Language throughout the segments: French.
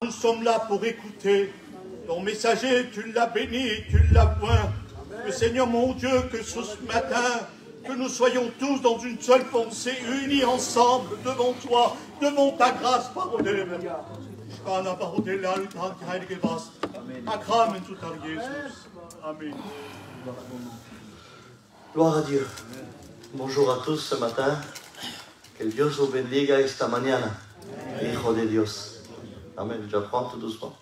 Nous sommes là pour écouter. Ton messager, tu l'as béni, tu l'as point. Que Seigneur mon Dieu, que ce matin, que nous soyons tous dans une seule pensée, unis ensemble devant toi, devant ta grâce, Amen. Amen. Gloire à Dieu. Bonjour à tous ce matin. Que Dios vous bendiga esta mañana. Hijo de Dios. Amen. J'apprends tout doucement.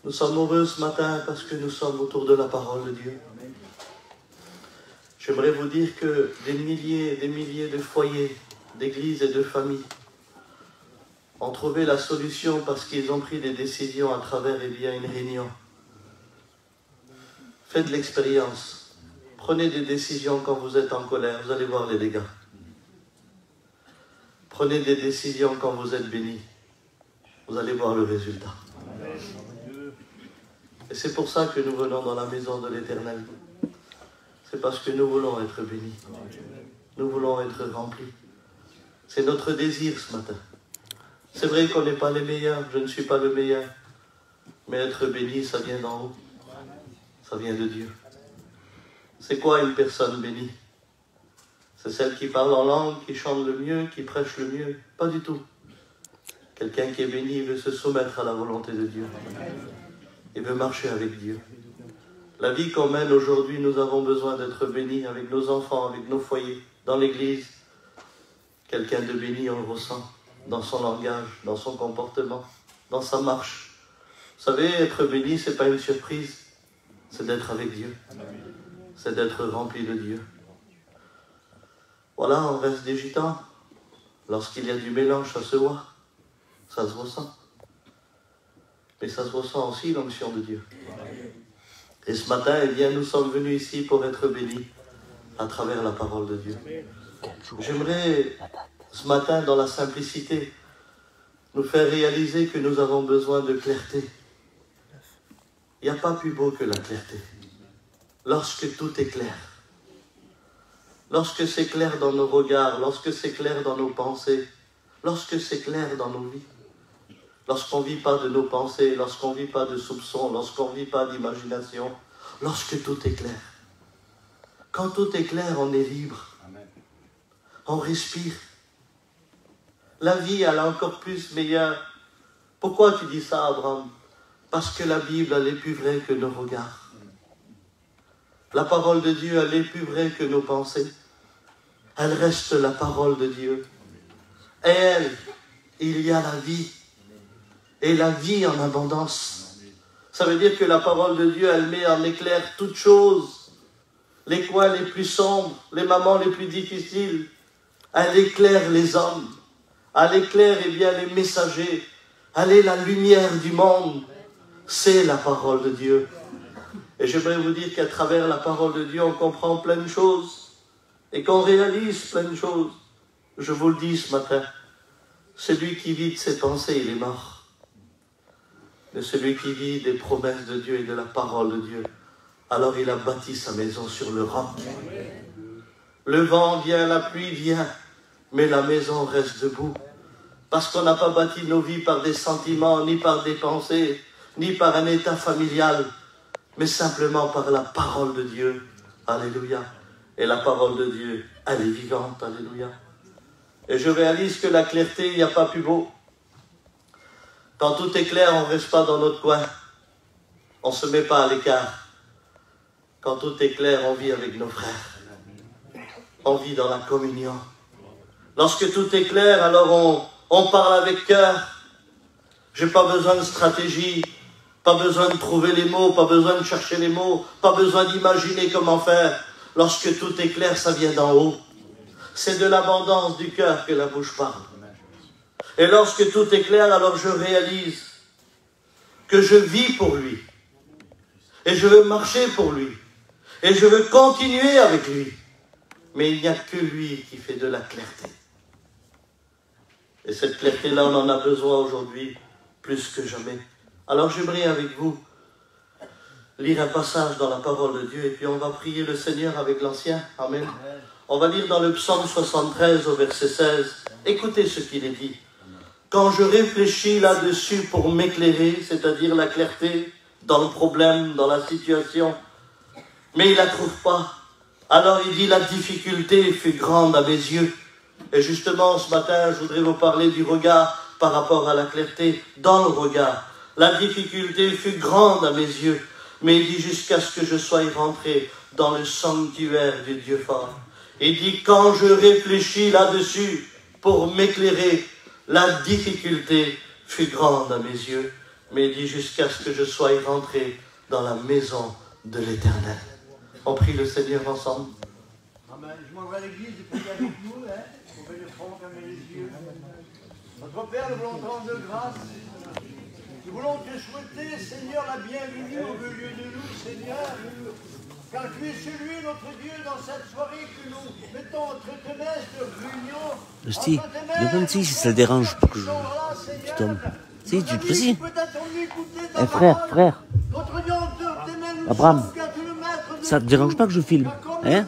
Nous sommes heureux ce matin parce que nous sommes autour de la parole de Dieu. J'aimerais vous dire que des milliers de foyers, d'églises et de familles ont trouvé la solution parce qu'ils ont pris des décisions à travers une réunion. Faites l'expérience. Prenez des décisions quand vous êtes en colère, vous allez voir les dégâts. Prenez des décisions quand vous êtes béni, vous allez voir le résultat. Et c'est pour ça que nous venons dans la maison de l'Éternel. C'est parce que nous voulons être bénis. Nous voulons être remplis. C'est notre désir ce matin. C'est vrai qu'on n'est pas les meilleurs, je ne suis pas le meilleur. Mais être béni, ça vient d'en haut. Ça vient de Dieu. C'est quoi une personne bénie? C'est celle qui parle en langue, qui chante le mieux, qui prêche le mieux? Pas du tout. Quelqu'un qui est béni veut se soumettre à la volonté de Dieu. Il veut marcher avec Dieu. La vie qu'on mène aujourd'hui, nous avons besoin d'être bénis avec nos enfants, avec nos foyers, dans l'église. Quelqu'un de béni, on le ressent, dans son langage, dans son comportement, dans sa marche. Vous savez, être béni, ce n'est pas une surprise, c'est d'être avec Dieu. C'est d'être rempli de Dieu. Voilà, on reste des gitans. Lorsqu'il y a du mélange, ça se voit. Ça se ressent. Mais ça se ressent aussi l'onction de Dieu. Et ce matin, eh bien, nous sommes venus ici pour être bénis à travers la parole de Dieu. J'aimerais, ce matin, dans la simplicité, nous faire réaliser que nous avons besoin de clarté. Il n'y a pas plus beau que la clarté. Lorsque tout est clair. Lorsque c'est clair dans nos regards, lorsque c'est clair dans nos pensées, lorsque c'est clair dans nos vies. Lorsqu'on ne vit pas de nos pensées, lorsqu'on ne vit pas de soupçons, lorsqu'on ne vit pas d'imagination, lorsque tout est clair. Quand tout est clair, on est libre. On respire. La vie, elle est encore plus meilleure. Pourquoi tu dis ça, Abraham? Parce que la Bible, elle est plus vraie que nos regards. La parole de Dieu, elle est plus vraie que nos pensées. Elle reste la parole de Dieu. Et elle, il y a la vie. Et la vie en abondance. Ça veut dire que la parole de Dieu, elle met en éclair toutes choses. Les coins les plus sombres, les moments les plus difficiles. Elle éclaire les hommes. Elle éclaire, eh bien, les messagers. Elle est la lumière du monde. C'est la parole de Dieu. Et j'aimerais vous dire qu'à travers la parole de Dieu, on comprend plein de choses. Et qu'on réalise plein de choses. Je vous le dis ce matin. Celui qui vit de ses pensées, il est mort. Mais celui qui vit des promesses de Dieu et de la parole de Dieu, alors il a bâti sa maison sur le roc. Le vent vient, la pluie vient, mais la maison reste debout. Parce qu'on n'a pas bâti nos vies par des sentiments, ni par des pensées, ni par un état familial, mais simplement par la parole de Dieu. Alléluia. Et la parole de Dieu, elle est vivante. Alléluia. Et je réalise que la clarté, il n'y a pas plus beau. Quand tout est clair, on ne reste pas dans notre coin. On ne se met pas à l'écart. Quand tout est clair, on vit avec nos frères. On vit dans la communion. Lorsque tout est clair, alors on parle avec cœur. Je n'ai pas besoin de stratégie, pas besoin de trouver les mots, pas besoin de chercher les mots, pas besoin d'imaginer comment faire. Lorsque tout est clair, ça vient d'en haut. C'est de l'abondance du cœur que la bouche parle. Et lorsque tout est clair, alors je réalise que je vis pour lui. Et je veux marcher pour lui. Et je veux continuer avec lui. Mais il n'y a que lui qui fait de la clarté. Et cette clarté-là, on en a besoin aujourd'hui plus que jamais. Alors j'aimerais avec vous lire un passage dans la parole de Dieu et puis on va prier le Seigneur avec l'Ancien. Amen. On va lire dans le psaume 73 au verset 16. Écoutez ce qu'il est dit. quand je réfléchis là-dessus pour m'éclairer, c'est-à-dire la clarté dans le problème, dans la situation, mais il ne la trouve pas. Alors il dit, la difficulté fut grande à mes yeux. Et justement, ce matin, je voudrais vous parler du regard par rapport à la clarté dans le regard. La difficulté fut grande à mes yeux, mais il dit, jusqu'à ce que je sois rentré dans le sanctuaire du Dieu fort. Il dit, quand je réfléchis là-dessus pour m'éclairer, la difficulté fut grande à mes yeux, mais il dit, jusqu'à ce que je sois rentré dans la maison de l'Éternel. On prie le Seigneur ensemble. Amen. Je demanderai à l'Église de prier avec nous, hein. On fait le front, fermer les yeux. Notre Père, nous voulons te rendre de grâce. Nous voulons te souhaiter, Seigneur, la bienvenue au milieu de nous, Seigneur. Car tu es celui, notre Dieu, dans cette soirée que nous mettons entre tes mains de réunion. Si, demande si ça le dérange pour que je tombe. Si, tu te fais si. Frère. Abraham, ça te dérange pas que je filme, hein?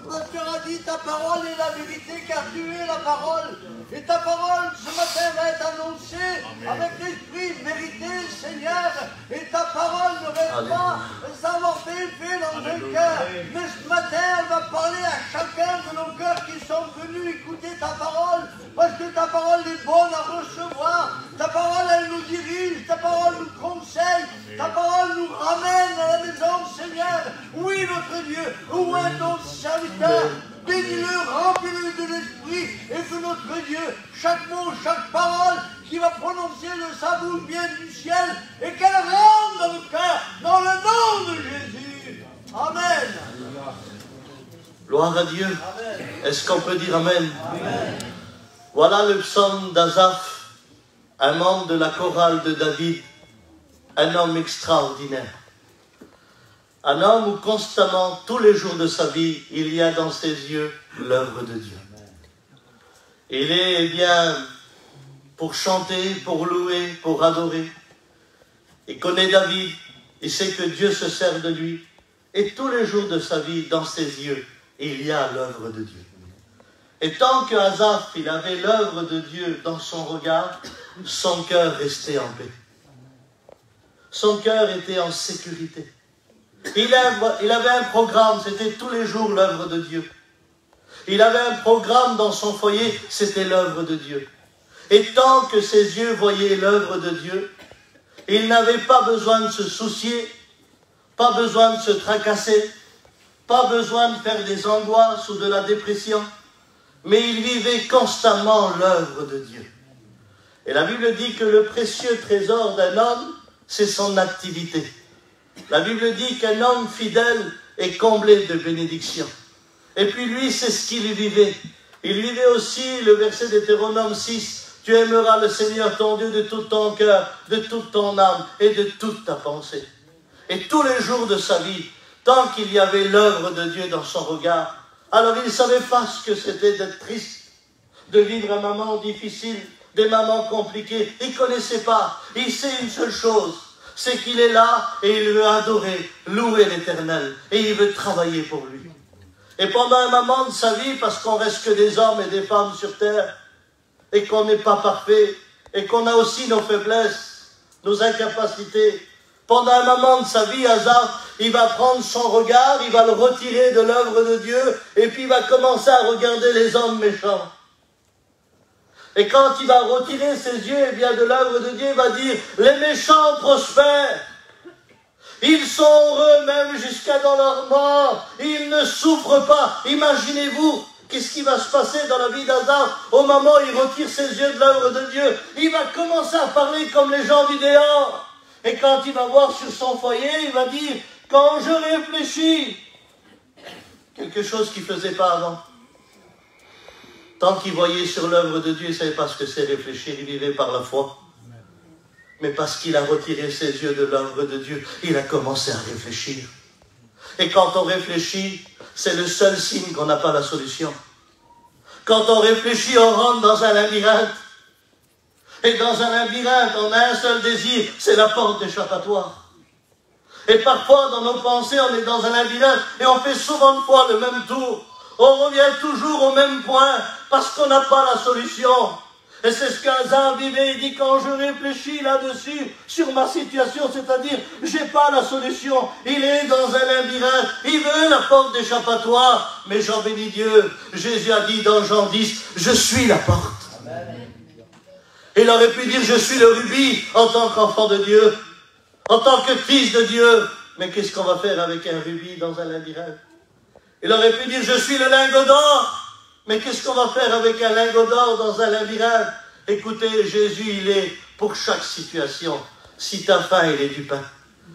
Ta parole est la vérité, car tu es la parole. Et ta parole ce matin va être annoncée avec l'esprit de vérité, Seigneur. Et ta parole ne reste pas savoir fait dans nos cœurs. Mais ce matin, elle va parler à chacun de nos cœurs qui sont venus écouter ta parole. Parce que ta parole est bonne à recevoir. Ta parole, elle nous dirige. Ta parole nous conseille. Ta parole nous ramène à la maison, Seigneur. Oui, notre Dieu, où est ton serviteur? Bénis-le, remplis-le de l'esprit, et que notre Dieu, chaque mot, chaque parole qui va prononcer de sa bouche vienne du ciel, et qu'elle rentre dans le cœur, dans le nom de Jésus. Amen. Gloire à Dieu. Est-ce qu'on peut dire Amen? Amen. Voilà le psaume d'Asaph, un membre de la chorale de David, un homme extraordinaire. Un homme où constamment, tous les jours de sa vie, il y a dans ses yeux l'œuvre de Dieu. Il est bien pour chanter, pour louer, pour adorer. Il connaît David, il sait que Dieu se sert de lui. Et tous les jours de sa vie, dans ses yeux, il y a l'œuvre de Dieu. Et tant que Asaph, il avait l'œuvre de Dieu dans son regard, son cœur restait en paix. Son cœur était en sécurité. Il avait un programme, c'était tous les jours l'œuvre de Dieu. Il avait un programme dans son foyer, c'était l'œuvre de Dieu. Et tant que ses yeux voyaient l'œuvre de Dieu, il n'avait pas besoin de se soucier, pas besoin de se tracasser, pas besoin de faire des angoisses ou de la dépression, mais il vivait constamment l'œuvre de Dieu. Et la Bible dit que le précieux trésor d'un homme, c'est son activité. La Bible dit qu'un homme fidèle est comblé de bénédictions. Et puis lui, c'est ce qu'il vivait. Il vivait aussi le verset d'Hétéronome 6. Tu aimeras le Seigneur ton Dieu de tout ton cœur, de toute ton âme et de toute ta pensée. Et tous les jours de sa vie, tant qu'il y avait l'œuvre de Dieu dans son regard, alors il ne savait pas ce que c'était d'être triste, de vivre un moment difficile, des moments compliqués. Il ne connaissait pas. Il sait une seule chose. C'est qu'il est là et il veut adorer, louer l'Éternel et il veut travailler pour lui. Et pendant un moment de sa vie, parce qu'on reste que des hommes et des femmes sur terre et qu'on n'est pas parfait et qu'on a aussi nos faiblesses, nos incapacités, pendant un moment de sa vie, Asaph, il va prendre son regard, il va le retirer de l'œuvre de Dieu et puis il va commencer à regarder les hommes méchants. Et quand il va retirer ses yeux eh bien, de l'œuvre de Dieu, il va dire « Les méchants prospèrent, ils sont heureux même jusqu'à dans leur mort, ils ne souffrent pas. » Imaginez-vous, qu'est-ce qui va se passer dans la vie d'Asaph au moment où il retire ses yeux de l'œuvre de Dieu? Il va commencer à parler comme les gens du dehors. Et quand il va voir sur son foyer, il va dire « Quand je réfléchis », quelque chose qu'il ne faisait pas avant. Tant qu'il voyait sur l'œuvre de Dieu, il ne savait pas ce que c'est réfléchir, il vivait par la foi. Mais parce qu'il a retiré ses yeux de l'œuvre de Dieu, il a commencé à réfléchir. Et quand on réfléchit, c'est le seul signe qu'on n'a pas la solution. Quand on réfléchit, on rentre dans un labyrinthe. Et dans un labyrinthe, on a un seul désir, c'est la porte d'échappatoire. Et parfois, dans nos pensées, on est dans un labyrinthe et on fait souvent de fois le même tour. On revient toujours au même point parce qu'on n'a pas la solution. Et c'est ce qu'Asa vivait. Il dit, quand je réfléchis là-dessus, sur ma situation, c'est-à-dire, j'ai pas la solution. Il est dans un labyrinthe. Il veut la porte d'échappatoire. Mais j'en bénis Dieu. Jésus a dit dans Jean 10, je suis la porte. Il aurait pu dire, je suis le rubis en tant qu'enfant de Dieu, en tant que fils de Dieu. Mais qu'est-ce qu'on va faire avec un rubis dans un labyrinthe? Il aurait pu dire, je suis le lingot d'or. Mais qu'est-ce qu'on va faire avec un lingot d'or dans un labyrinthe? Écoutez, Jésus, il est pour chaque situation. Si tu as faim, il est du pain.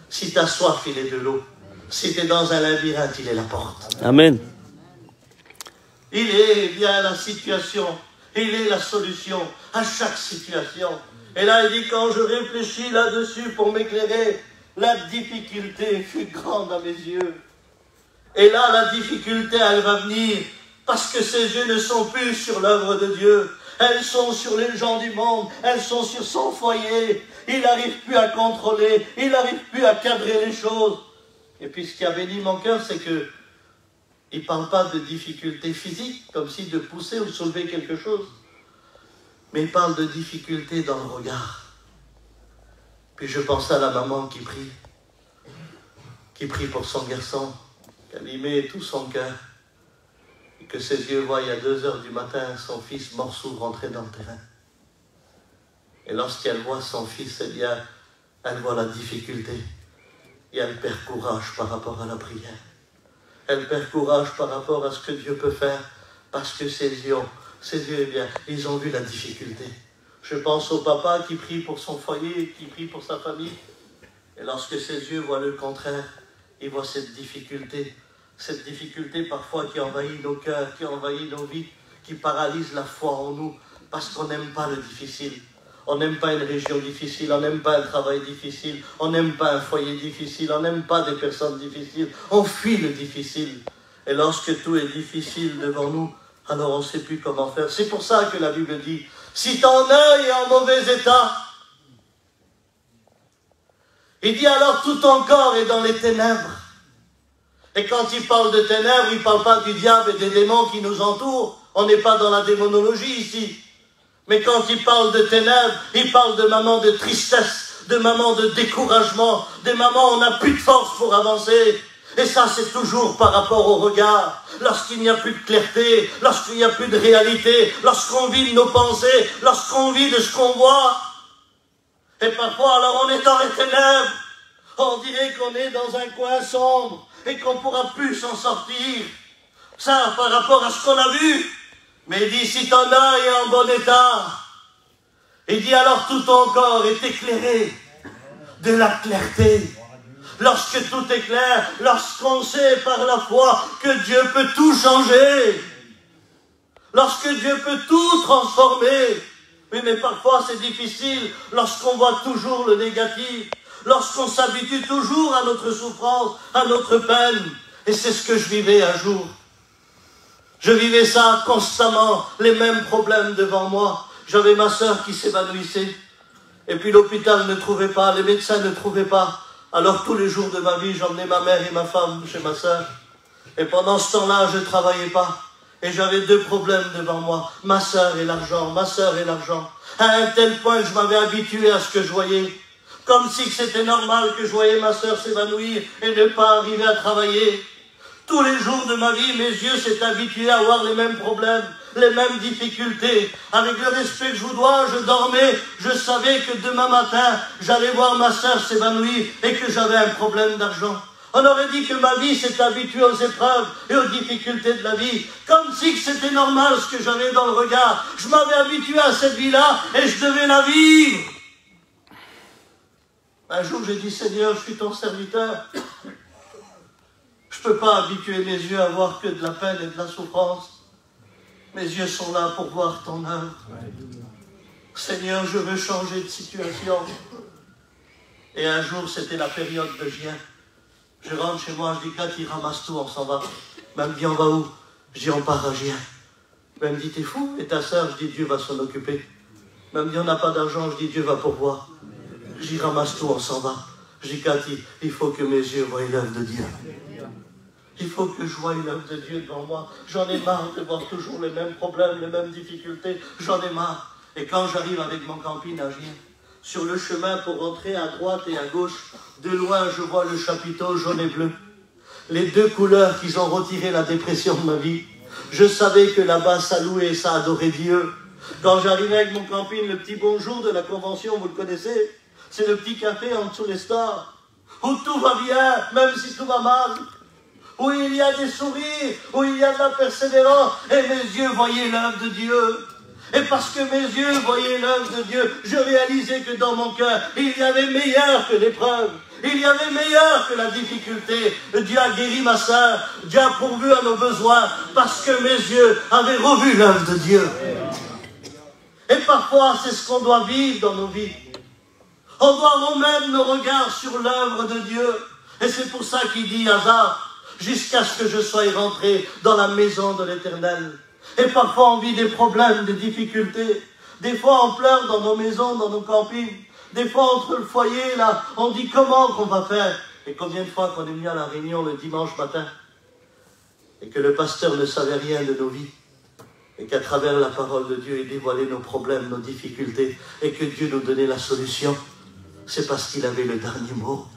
Si tu as soif, il est de l'eau. Si tu es dans un labyrinthe, il est la porte. Amen. Il est bien la situation. Il est la solution à chaque situation. Et là, il dit, quand je réfléchis là-dessus pour m'éclairer, la difficulté fut grande à mes yeux. Et là, la difficulté, elle va venir parce que ses yeux ne sont plus sur l'œuvre de Dieu. Elles sont sur les gens du monde. Elles sont sur son foyer. Il n'arrive plus à contrôler. Il n'arrive plus à cadrer les choses. Et puis, ce qui a béni mon cœur, c'est que il ne parle pas de difficultés physiques, comme si de pousser ou de soulever quelque chose. Mais il parle de difficultés dans le regard. Puis je pense à la maman qui prie pour son garçon, qu'elle y met tout son cœur, et que ses yeux voient à 2 heures du matin son fils morceau rentrer dans le terrain. Et lorsqu'elle voit son fils, eh bien, elle voit la difficulté, et elle perd courage par rapport à la prière. Elle perd courage par rapport à ce que Dieu peut faire, parce que ses yeux, eh bien, ils ont vu la difficulté. Je pense au papa qui prie pour son foyer, qui prie pour sa famille, et lorsque ses yeux voient le contraire, ils voient cette difficulté parfois qui envahit nos cœurs, qui envahit nos vies, qui paralyse la foi en nous, parce qu'on n'aime pas le difficile. On n'aime pas une région difficile, on n'aime pas un travail difficile, on n'aime pas un foyer difficile, on n'aime pas des personnes difficiles, on fuit le difficile. Et lorsque tout est difficile devant nous, alors on ne sait plus comment faire. C'est pour ça que la Bible dit, si ton œil est en mauvais état, il dit alors tout ton corps est dans les ténèbres. Et quand il parle de ténèbres, il ne parle pas du diable et des démons qui nous entourent. On n'est pas dans la démonologie ici. Mais quand il parle de ténèbres, il parle de moments de tristesse, de moments de découragement, des moments où on n'a plus de force pour avancer. Et ça, c'est toujours par rapport au regard. Lorsqu'il n'y a plus de clarté, lorsqu'il n'y a plus de réalité, lorsqu'on vit de nos pensées, lorsqu'on vit de ce qu'on voit. Et parfois, alors on est dans les ténèbres. On dirait qu'on est dans un coin sombre et qu'on ne pourra plus s'en sortir. Ça, par rapport à ce qu'on a vu. Mais il dit, si ton œil est en bon état, il dit alors tout ton corps est éclairé de la clarté. Lorsque tout est clair, lorsqu'on sait par la foi que Dieu peut tout changer, lorsque Dieu peut tout transformer. Oui, mais parfois c'est difficile lorsqu'on voit toujours le négatif, lorsqu'on s'habitue toujours à notre souffrance, à notre peine. Et c'est ce que je vivais un jour. Je vivais ça constamment, les mêmes problèmes devant moi. J'avais ma sœur qui s'évanouissait. Et puis l'hôpital ne trouvait pas, les médecins ne trouvaient pas. Alors tous les jours de ma vie, j'emmenais ma mère et ma femme chez ma sœur. Et pendant ce temps-là, je ne travaillais pas. Et j'avais 2 problèmes devant moi, ma sœur et l'argent, ma sœur et l'argent. À un tel point que je m'avais habitué à ce que je voyais. Comme si c'était normal que je voyais ma sœur s'évanouir et ne pas arriver à travailler. Tous les jours de ma vie, mes yeux s'étaient habitués à avoir les mêmes problèmes, les mêmes difficultés. Avec le respect que je vous dois, je dormais, je savais que demain matin, j'allais voir ma sœur s'évanouir et que j'avais un problème d'argent. On aurait dit que ma vie s'est habituée aux épreuves et aux difficultés de la vie, comme si c'était normal ce que j'avais dans le regard. Je m'avais habitué à cette vie-là et je devais la vivre. Un jour, j'ai dit, Seigneur, je suis ton serviteur. Je ne peux pas habituer mes yeux à voir que de la peine et de la souffrance. Mes yeux sont là pour voir ton œuvre. Seigneur, je veux changer de situation. Et un jour, c'était la période de juin. Je rentre chez moi, je dis, Cathy, ramasse tout, on s'en va. Elle me dit, on va où? Je dis, on part à Gien. Elle me dit, t'es fou? Et ta sœur? Je dis, Dieu va s'en occuper. Elle me dit, on n'a pas d'argent. Je dis, Dieu va pourvoir. Je dis, ramasse tout, on s'en va. Je dis, Cathy, il faut que mes yeux voient l'œuvre de Dieu. Il faut que je voie l'œuvre de Dieu devant moi. J'en ai marre de voir toujours les mêmes problèmes, les mêmes difficultés. J'en ai marre. Et quand j'arrive avec mon camping à Gien, sur le chemin pour rentrer à droite et à gauche, de loin je vois le chapiteau jaune et bleu. Les deux couleurs qui ont retiré la dépression de ma vie. Je savais que là-bas ça louait et ça adorait Dieu. Quand j'arrivais avec mon camping, le petit bonjour de la convention, vous le connaissez, c'est le petit café en dessous des stores, où tout va bien, même si tout va mal, où il y a des sourires, où il y a de la persévérance, et mes yeux voyaient l'œuvre de Dieu. Et parce que mes yeux voyaient l'œuvre de Dieu, je réalisais que dans mon cœur, il y avait meilleur que l'épreuve. Il y avait meilleur que la difficulté. Dieu a guéri ma sœur, Dieu a pourvu à nos besoins, parce que mes yeux avaient revu l'œuvre de Dieu. Et parfois, c'est ce qu'on doit vivre dans nos vies. On doit remettre nos regards sur l'œuvre de Dieu. Et c'est pour ça qu'il dit, Hazard, jusqu'à ce que je sois rentré dans la maison de l'Éternel. Et parfois, on vit des problèmes, des difficultés. Des fois, on pleure dans nos maisons, dans nos campings. Des fois, entre le foyer, là, on dit comment qu'on va faire. Et combien de fois qu'on est venu à la réunion le dimanche matin et que le pasteur ne savait rien de nos vies et qu'à travers la parole de Dieu, il dévoilait nos problèmes, nos difficultés et que Dieu nous donnait la solution. C'est parce qu'il avait le dernier mot.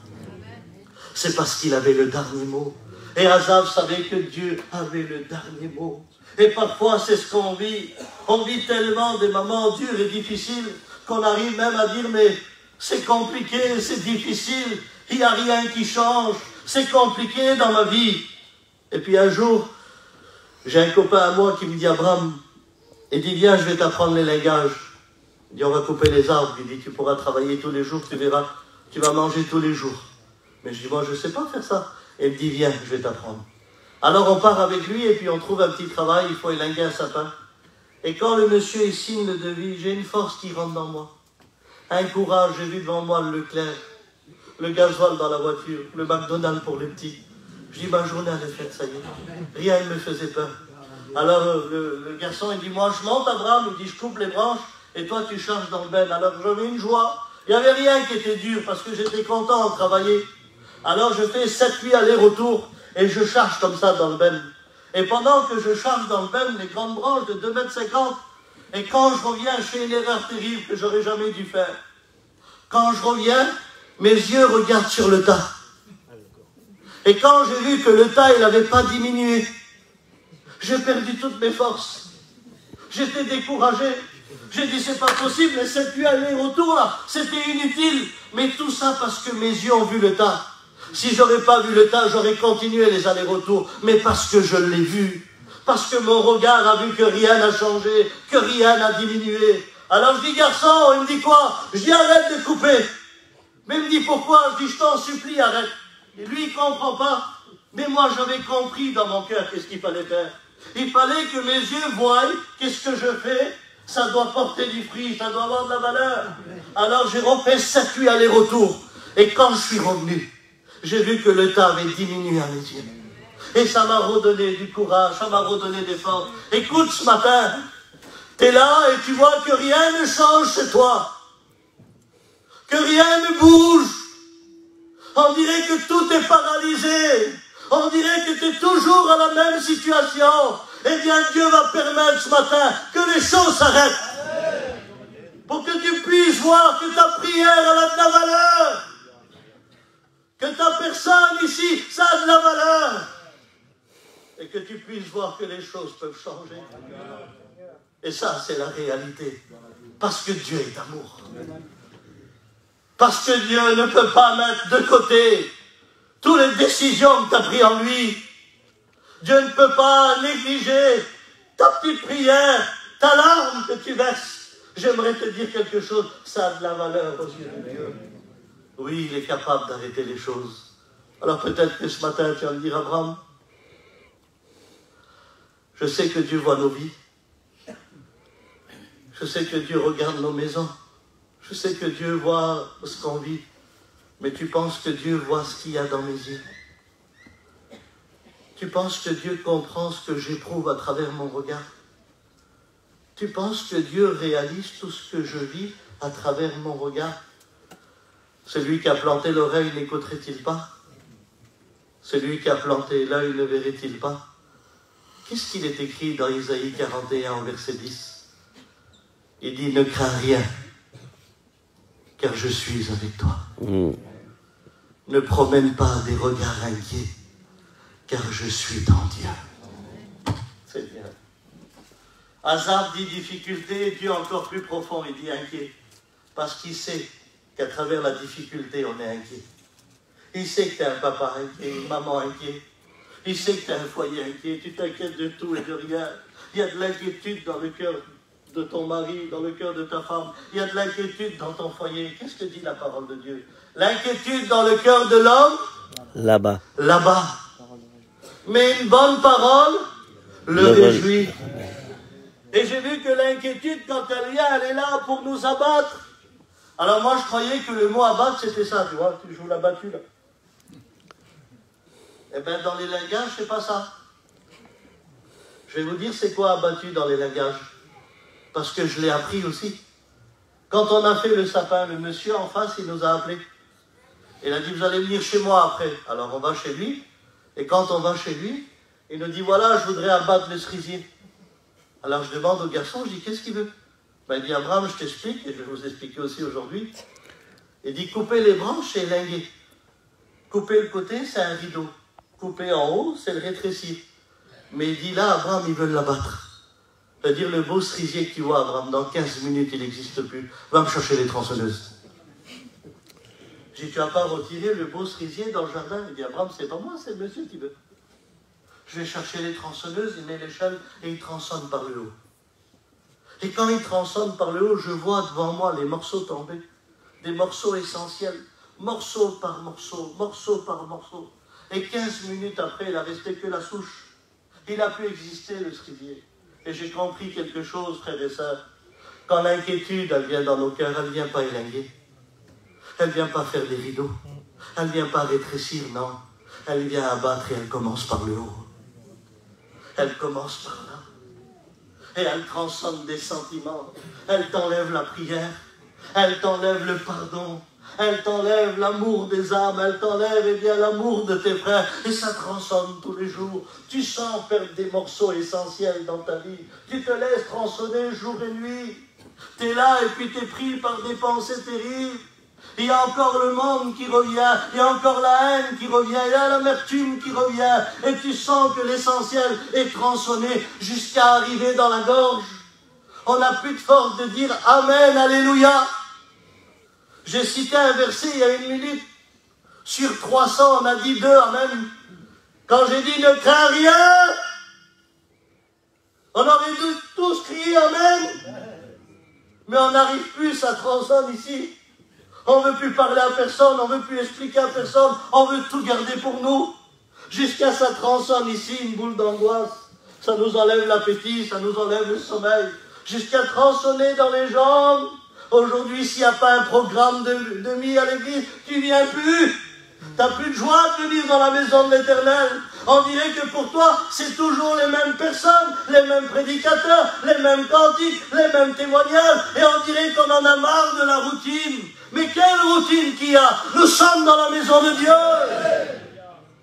C'est parce qu'il avait le dernier mot. Et Asaph savait que Dieu avait le dernier mot. Et parfois, c'est ce qu'on vit. On vit tellement des moments durs et difficiles qu'on arrive même à dire, mais c'est compliqué, c'est difficile, il n'y a rien qui change, c'est compliqué dans ma vie. Et puis un jour, j'ai un copain à moi qui me dit, Abraham, il dit, viens, je vais t'apprendre les lingages. Il dit, on va couper les arbres. Il dit, tu pourras travailler tous les jours, tu verras, tu vas manger tous les jours. Mais je dis, moi, je ne sais pas faire ça. Et il me dit, viens, je vais t'apprendre. Alors on part avec lui et puis on trouve un petit travail, il faut élinguer un sapin. Et quand le monsieur il signe le devis, j'ai une force qui rentre dans moi. Un courage, j'ai vu devant moi le Leclerc, le gasoil dans la voiture, le McDonald's pour les petits. Je dis, ma journée elle est faite, ça y est. Rien ne me faisait peur. Alors le garçon il dit, moi je monte Abraham, il dit, je coupe les branches et toi tu charges dans le ben. Alors j'avais une joie. Il n'y avait rien qui était dur parce que j'étais content de travailler. Alors je fais 7-8 allers-retours et je charge comme ça dans le ben. Et pendant que je charge dans le ben, les grandes branches de 2,50 m, et quand je reviens, je fais une erreur terrible que j'aurais jamais dû faire. Quand je reviens, mes yeux regardent sur le tas. Et quand j'ai vu que le tas, il n'avait pas diminué, j'ai perdu toutes mes forces. J'étais découragé. J'ai dit, c'est pas possible, les 7-8 allers-retours là, c'était inutile. Mais tout ça parce que mes yeux ont vu le tas. Si j'aurais pas vu le tas, j'aurais continué les allers-retours. Mais parce que je l'ai vu. Parce que mon regard a vu que rien n'a changé, que rien n'a diminué. Alors je dis, garçon, il me dit quoi? Je dis, arrête de couper. Mais il me dit, pourquoi? Je dis, je t'en supplie, arrête. Et lui, il comprend pas. Mais moi, j'avais compris dans mon cœur qu'est-ce qu'il fallait faire. Il fallait que mes yeux voient qu'est-ce que je fais. Ça doit porter du fruit, ça doit avoir de la valeur. Alors j'ai refait 7-8 allers-retours. Et quand je suis revenu, j'ai vu que le tas avait diminué à mes yeux. Et ça m'a redonné du courage, ça m'a redonné des forces. Écoute, ce matin, tu es là et tu vois que rien ne change chez toi. Que rien ne bouge. On dirait que tout est paralysé. On dirait que tu es toujours à la même situation. Eh bien, Dieu va permettre ce matin que les choses s'arrêtent. Pour que tu puisses voir que ta prière a de la valeur. Que ta personne ici, ça a de la valeur. Et que tu puisses voir que les choses peuvent changer. Et ça, c'est la réalité. Parce que Dieu est amour. Parce que Dieu ne peut pas mettre de côté toutes les décisions que tu as prises en lui. Dieu ne peut pas négliger ta petite prière, ta larme que tu verses. J'aimerais te dire quelque chose, ça a de la valeur aux yeux de Dieu. Oui, il est capable d'arrêter les choses. Alors peut-être que ce matin, tu vas me dire, Abraham, je sais que Dieu voit nos vies. Je sais que Dieu regarde nos maisons. Je sais que Dieu voit ce qu'on vit. Mais tu penses que Dieu voit ce qu'il y a dans mes yeux? Tu penses que Dieu comprend ce que j'éprouve à travers mon regard? Tu penses que Dieu réalise tout ce que je vis à travers mon regard? Celui qui a planté l'oreille n'écouterait-il pas? Celui qui a planté l'œil ne verrait-il pas? Qu'est-ce qu'il est écrit dans Isaïe 41 au verset 10? Il dit, ne crains rien, car je suis avec toi. Ne promène pas des regards inquiets, car je suis dans Dieu. C'est bien. Asaph dit difficulté, Dieu encore plus profond, il dit inquiet. Parce qu'il sait qu'à travers la difficulté, on est inquiet. Il sait que tu es un papa inquiet, une maman inquiet. Il sait que tu as un foyer inquiet, tu t'inquiètes de tout et de rien. Il y a de l'inquiétude dans le cœur de ton mari, dans le cœur de ta femme. Il y a de l'inquiétude dans ton foyer. Qu'est-ce que dit la parole de Dieu? L'inquiétude dans le cœur de l'homme? Là-bas. Là-bas. Mais une bonne parole le réjouit. Et j'ai vu que l'inquiétude, quand elle vient, elle est là pour nous abattre. Alors moi, je croyais que le mot abattre, c'était ça, tu vois, tu joues la battue, là. Eh bien, dans les langages, c'est pas ça. Je vais vous dire c'est quoi abattu dans les langages. Parce que je l'ai appris aussi. Quand on a fait le sapin, le monsieur en face, il nous a appelés. Il a dit, vous allez venir chez moi après. Alors on va chez lui. Et quand on va chez lui, il nous dit, voilà, je voudrais abattre le cerisier. Alors je demande au garçon, je dis, qu'est-ce qu'il veut? Ben, il dit, Abraham, je t'explique, et je vais vous expliquer aussi aujourd'hui. Il dit, couper les branches, c'est linguer. Couper le côté, c'est un rideau. Couper en haut, c'est le rétrécir. Mais il dit, là, Abraham, ils veulent l'abattre. C'est-à-dire, le beau cerisier que tu vois, Abraham, dans 15 minutes, il n'existe plus. Va me chercher les tronçonneuses. J'ai dit, tu n'as pas retiré le beau cerisier dans le jardin? Il dit, Abraham, c'est pas moi, c'est le monsieur qui veut. Je vais chercher les tronçonneuses, il met l'échelle et il tronçonne par le haut. Et quand il tronçonne par le haut, je vois devant moi les morceaux tomber. Des morceaux essentiels, morceau par morceau, morceau par morceau. Et 15 minutes après, il n'a resté que la souche. Il a pu exister, le cerisier. Et j'ai compris quelque chose, frères et sœurs. Quand l'inquiétude, elle vient dans nos cœurs, elle ne vient pas élinguer. Elle ne vient pas faire des rideaux. Elle ne vient pas rétrécir, non. Elle vient abattre et elle commence par le haut. Elle commence par là. Et elle transcende des sentiments. Elle t'enlève la prière. Elle t'enlève le pardon. Elle t'enlève l'amour des âmes, elle t'enlève l'amour de tes frères, et ça transcende tous les jours. Tu sens perdre des morceaux essentiels dans ta vie, tu te laisses tronçonner jour et nuit. Tu es là et puis tu es pris par des pensées terribles. Il y a encore le monde qui revient, il y a encore la haine qui revient, il y a l'amertume qui revient, et tu sens que l'essentiel est tronçonné jusqu'à arriver dans la gorge. On n'a plus de force de dire Amen, Alléluia. J'ai cité un verset il y a 1 minute. Sur 300, on a dit 2 Amen. Quand j'ai dit ne crains rien, on aurait dû tous crier Amen. Mais on n'arrive plus, ça transcende ici. On ne veut plus parler à personne, on ne veut plus expliquer à personne, on veut tout garder pour nous. Jusqu'à ça transcende ici, une boule d'angoisse. Ça nous enlève l'appétit, ça nous enlève le sommeil. Jusqu'à tronçonner dans les jambes. Aujourd'hui, s'il n'y a pas un programme de mis à l'église, tu ne viens plus. Tu n'as plus de joie de venir dans la maison de l'Éternel. On dirait que pour toi, c'est toujours les mêmes personnes, les mêmes prédicateurs, les mêmes cantiques, les mêmes témoignages. Et on dirait qu'on en a marre de la routine. Mais quelle routine qu'il y a? Nous sommes dans la maison de Dieu.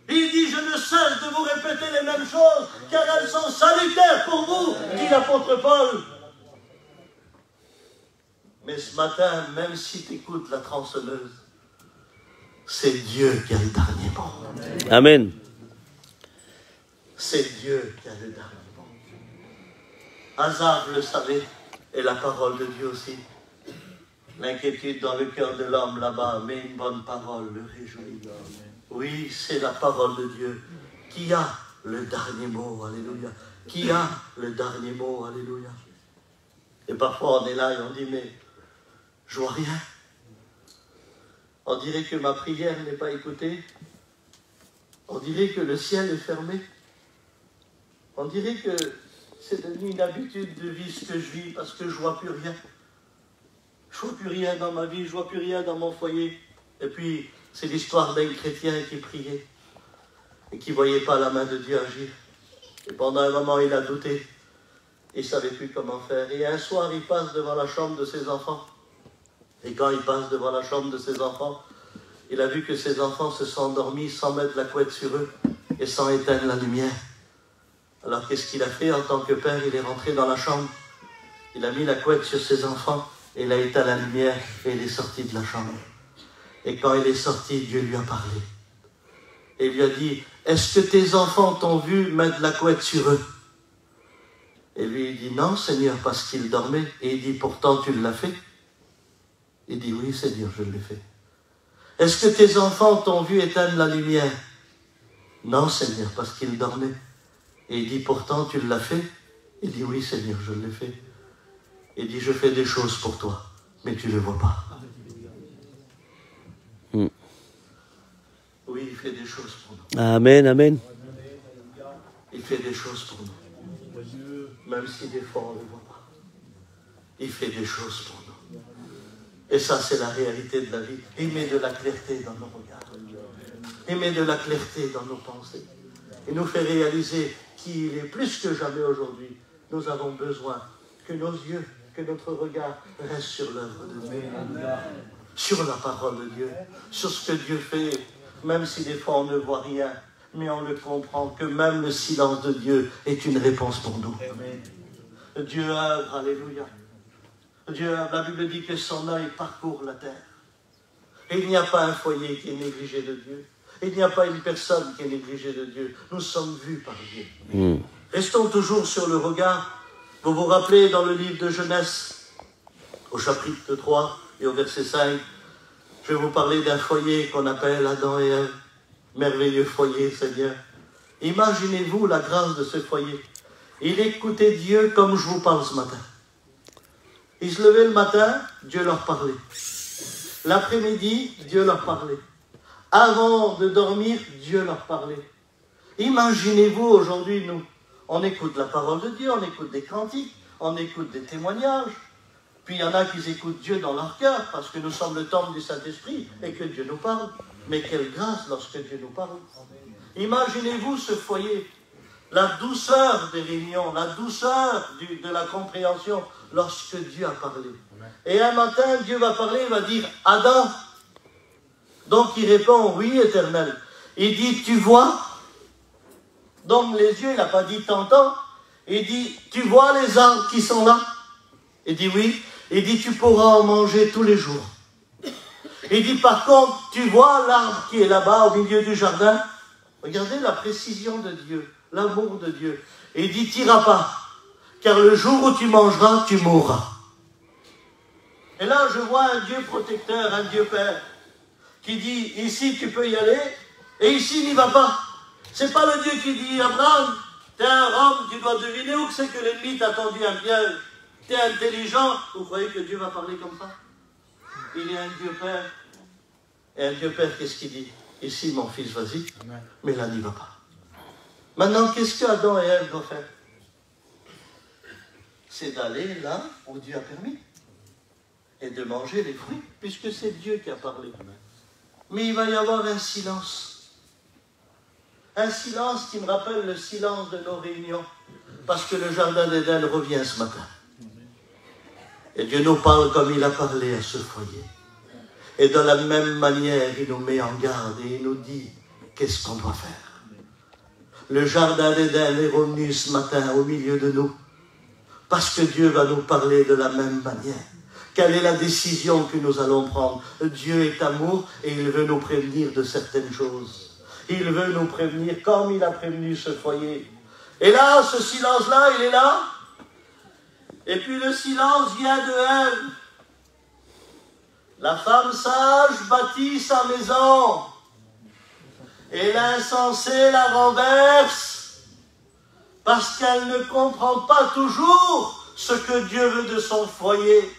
Il dit, je ne cesse de vous répéter les mêmes choses, car elles sont salutaires pour vous, dit l'apôtre Paul. Mais ce matin, même si tu écoutes la tronçonneuse, c'est Dieu qui a le dernier mot. Amen. C'est Dieu qui a le dernier mot. Asaph le savait, et la parole de Dieu aussi. L'inquiétude dans le cœur de l'homme là-bas, mais une bonne parole le réjouit. Oui, c'est la parole de Dieu qui a le dernier mot. Alléluia. Qui a le dernier mot. Alléluia. Et parfois on est là et on dit, mais je vois rien. On dirait que ma prière n'est pas écoutée. On dirait que le ciel est fermé. On dirait que c'est devenu une habitude de vie ce que je vis parce que je ne vois plus rien. Je ne vois plus rien dans ma vie, je ne vois plus rien dans mon foyer. Et puis, c'est l'histoire d'un chrétien qui priait et qui ne voyait pas la main de Dieu agir. Et pendant un moment, il a douté. Il ne savait plus comment faire. Et un soir, il passe devant la chambre de ses enfants. Et quand il passe devant la chambre de ses enfants, il a vu que ses enfants se sont endormis sans mettre la couette sur eux et sans éteindre la lumière. Alors qu'est-ce qu'il a fait en tant que père? Il est rentré dans la chambre. Il a mis la couette sur ses enfants, et il a éteint la lumière, et il est sorti de la chambre. Et quand il est sorti, Dieu lui a parlé. Et il lui a dit, est-ce que tes enfants t'ont vu mettre la couette sur eux? Et lui, il dit, non, Seigneur, parce qu'ils dormaient. Et il dit, pourtant, tu l'as fait? Il dit, oui, Seigneur, je l'ai fait. Est-ce que tes enfants t'ont vu éteindre la lumière? Non, Seigneur, parce qu'ils dormaient. Et il dit, pourtant, tu l'as fait? Il dit, oui, Seigneur, je l'ai fait. Il dit, je fais des choses pour toi, mais tu ne les vois pas. Oui, il fait des choses pour nous. Amen, amen. Il fait des choses pour nous. Même si des fois on ne le voit pas. Il fait des choses pour nous. Et ça, c'est la réalité de la vie. Il met de la clarté dans nos regards. Il met de la clarté dans nos pensées. Il nous fait réaliser qui il est plus que jamais aujourd'hui. Nous avons besoin que nos yeux, que notre regard reste sur l'œuvre de Dieu. Sur la parole de Dieu. Sur ce que Dieu fait. Même si des fois on ne voit rien, mais on le comprend que même le silence de Dieu est une réponse pour nous. Amen. Dieu œuvre, alléluia. Dieu œuvre, la Bible dit que son œil parcourt la terre. Et il n'y a pas un foyer qui est négligé de Dieu. Il n'y a pas une personne qui est négligée de Dieu. Nous sommes vus par Dieu. Restons toujours sur le regard. Vous vous rappelez dans le livre de Genèse, au chapitre 3 et au verset 5, je vais vous parler d'un foyer qu'on appelle Adam et Ève. Merveilleux foyer, Seigneur. Imaginez-vous la grâce de ce foyer. Il écoutait Dieu comme je vous parle ce matin. Ils se levaient le matin, Dieu leur parlait. L'après-midi, Dieu leur parlait. Avant de dormir, Dieu leur parlait. Imaginez-vous aujourd'hui, nous, on écoute la parole de Dieu, on écoute des cantiques, on écoute des témoignages. Puis il y en a qui écoutent Dieu dans leur cœur, parce que nous sommes le temple du Saint-Esprit et que Dieu nous parle. Mais quelle grâce lorsque Dieu nous parle. Imaginez-vous ce foyer, la douceur des réunions, la douceur de la compréhension lorsque Dieu a parlé. Et un matin, Dieu va parler, il va dire « Adam ». Donc il répond « Oui, Éternel ». Il dit « Tu vois ?» Donc les yeux, il n'a pas dit « T'entends ?» Il dit « Tu vois les arbres qui sont là ?» Il dit « Oui ». Il dit, tu pourras en manger tous les jours. Il dit, par contre, tu vois l'arbre qui est là-bas au milieu du jardin? Regardez la précision de Dieu, l'amour de Dieu. Et il dit, t'iras pas, car le jour où tu mangeras, tu mourras. Et là, je vois un Dieu protecteur, un Dieu Père, qui dit, ici tu peux y aller, et ici n'y va pas. C'est pas le Dieu qui dit, Abraham, t'es un homme, tu dois deviner où c'est que l'ennemi t'a tendu un piège. T'es intelligent, vous croyez que Dieu va parler comme ça? Il est un Dieu Père. Et un Dieu Père, qu'est-ce qu'il dit? Ici, mon fils, vas-y, mais là, n'y va pas. Maintenant, qu'est-ce que Adam et Ève doivent faire? C'est d'aller là où Dieu a permis et de manger les fruits, puisque c'est Dieu qui a parlé. Mais il va y avoir un silence. Un silence qui me rappelle le silence de nos réunions, parce que le jardin d'Éden revient ce matin. Et Dieu nous parle comme il a parlé à ce foyer. Et de la même manière, il nous met en garde et il nous dit qu'est-ce qu'on doit faire. Le jardin d'Éden est revenu ce matin au milieu de nous. Parce que Dieu va nous parler de la même manière. Quelle est la décision que nous allons prendre? Dieu est amour et il veut nous prévenir de certaines choses. Il veut nous prévenir comme il a prévenu ce foyer. Et là, ce silence-là, il est là. Et puis le silence vient de Ève. La femme sage bâtit sa maison. Et l'insensé la renverse. Parce qu'elle ne comprend pas toujours ce que Dieu veut de son foyer.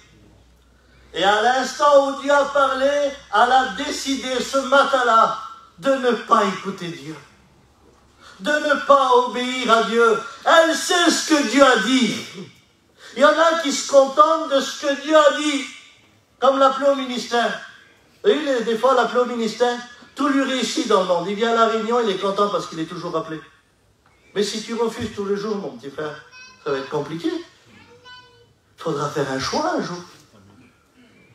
Et à l'instant où Dieu a parlé, elle a décidé ce matin-là de ne pas écouter Dieu. De ne pas obéir à Dieu. Elle sait ce que Dieu a dit. Il y en a qui se contentent de ce que Dieu a dit, comme l'appelé au ministère. Et des fois, l'appelé au ministère, tout lui réussit dans le monde. Il vient à la réunion, il est content parce qu'il est toujours appelé. Mais si tu refuses tous les jours, mon petit frère, ça va être compliqué. Il faudra faire un choix un jour.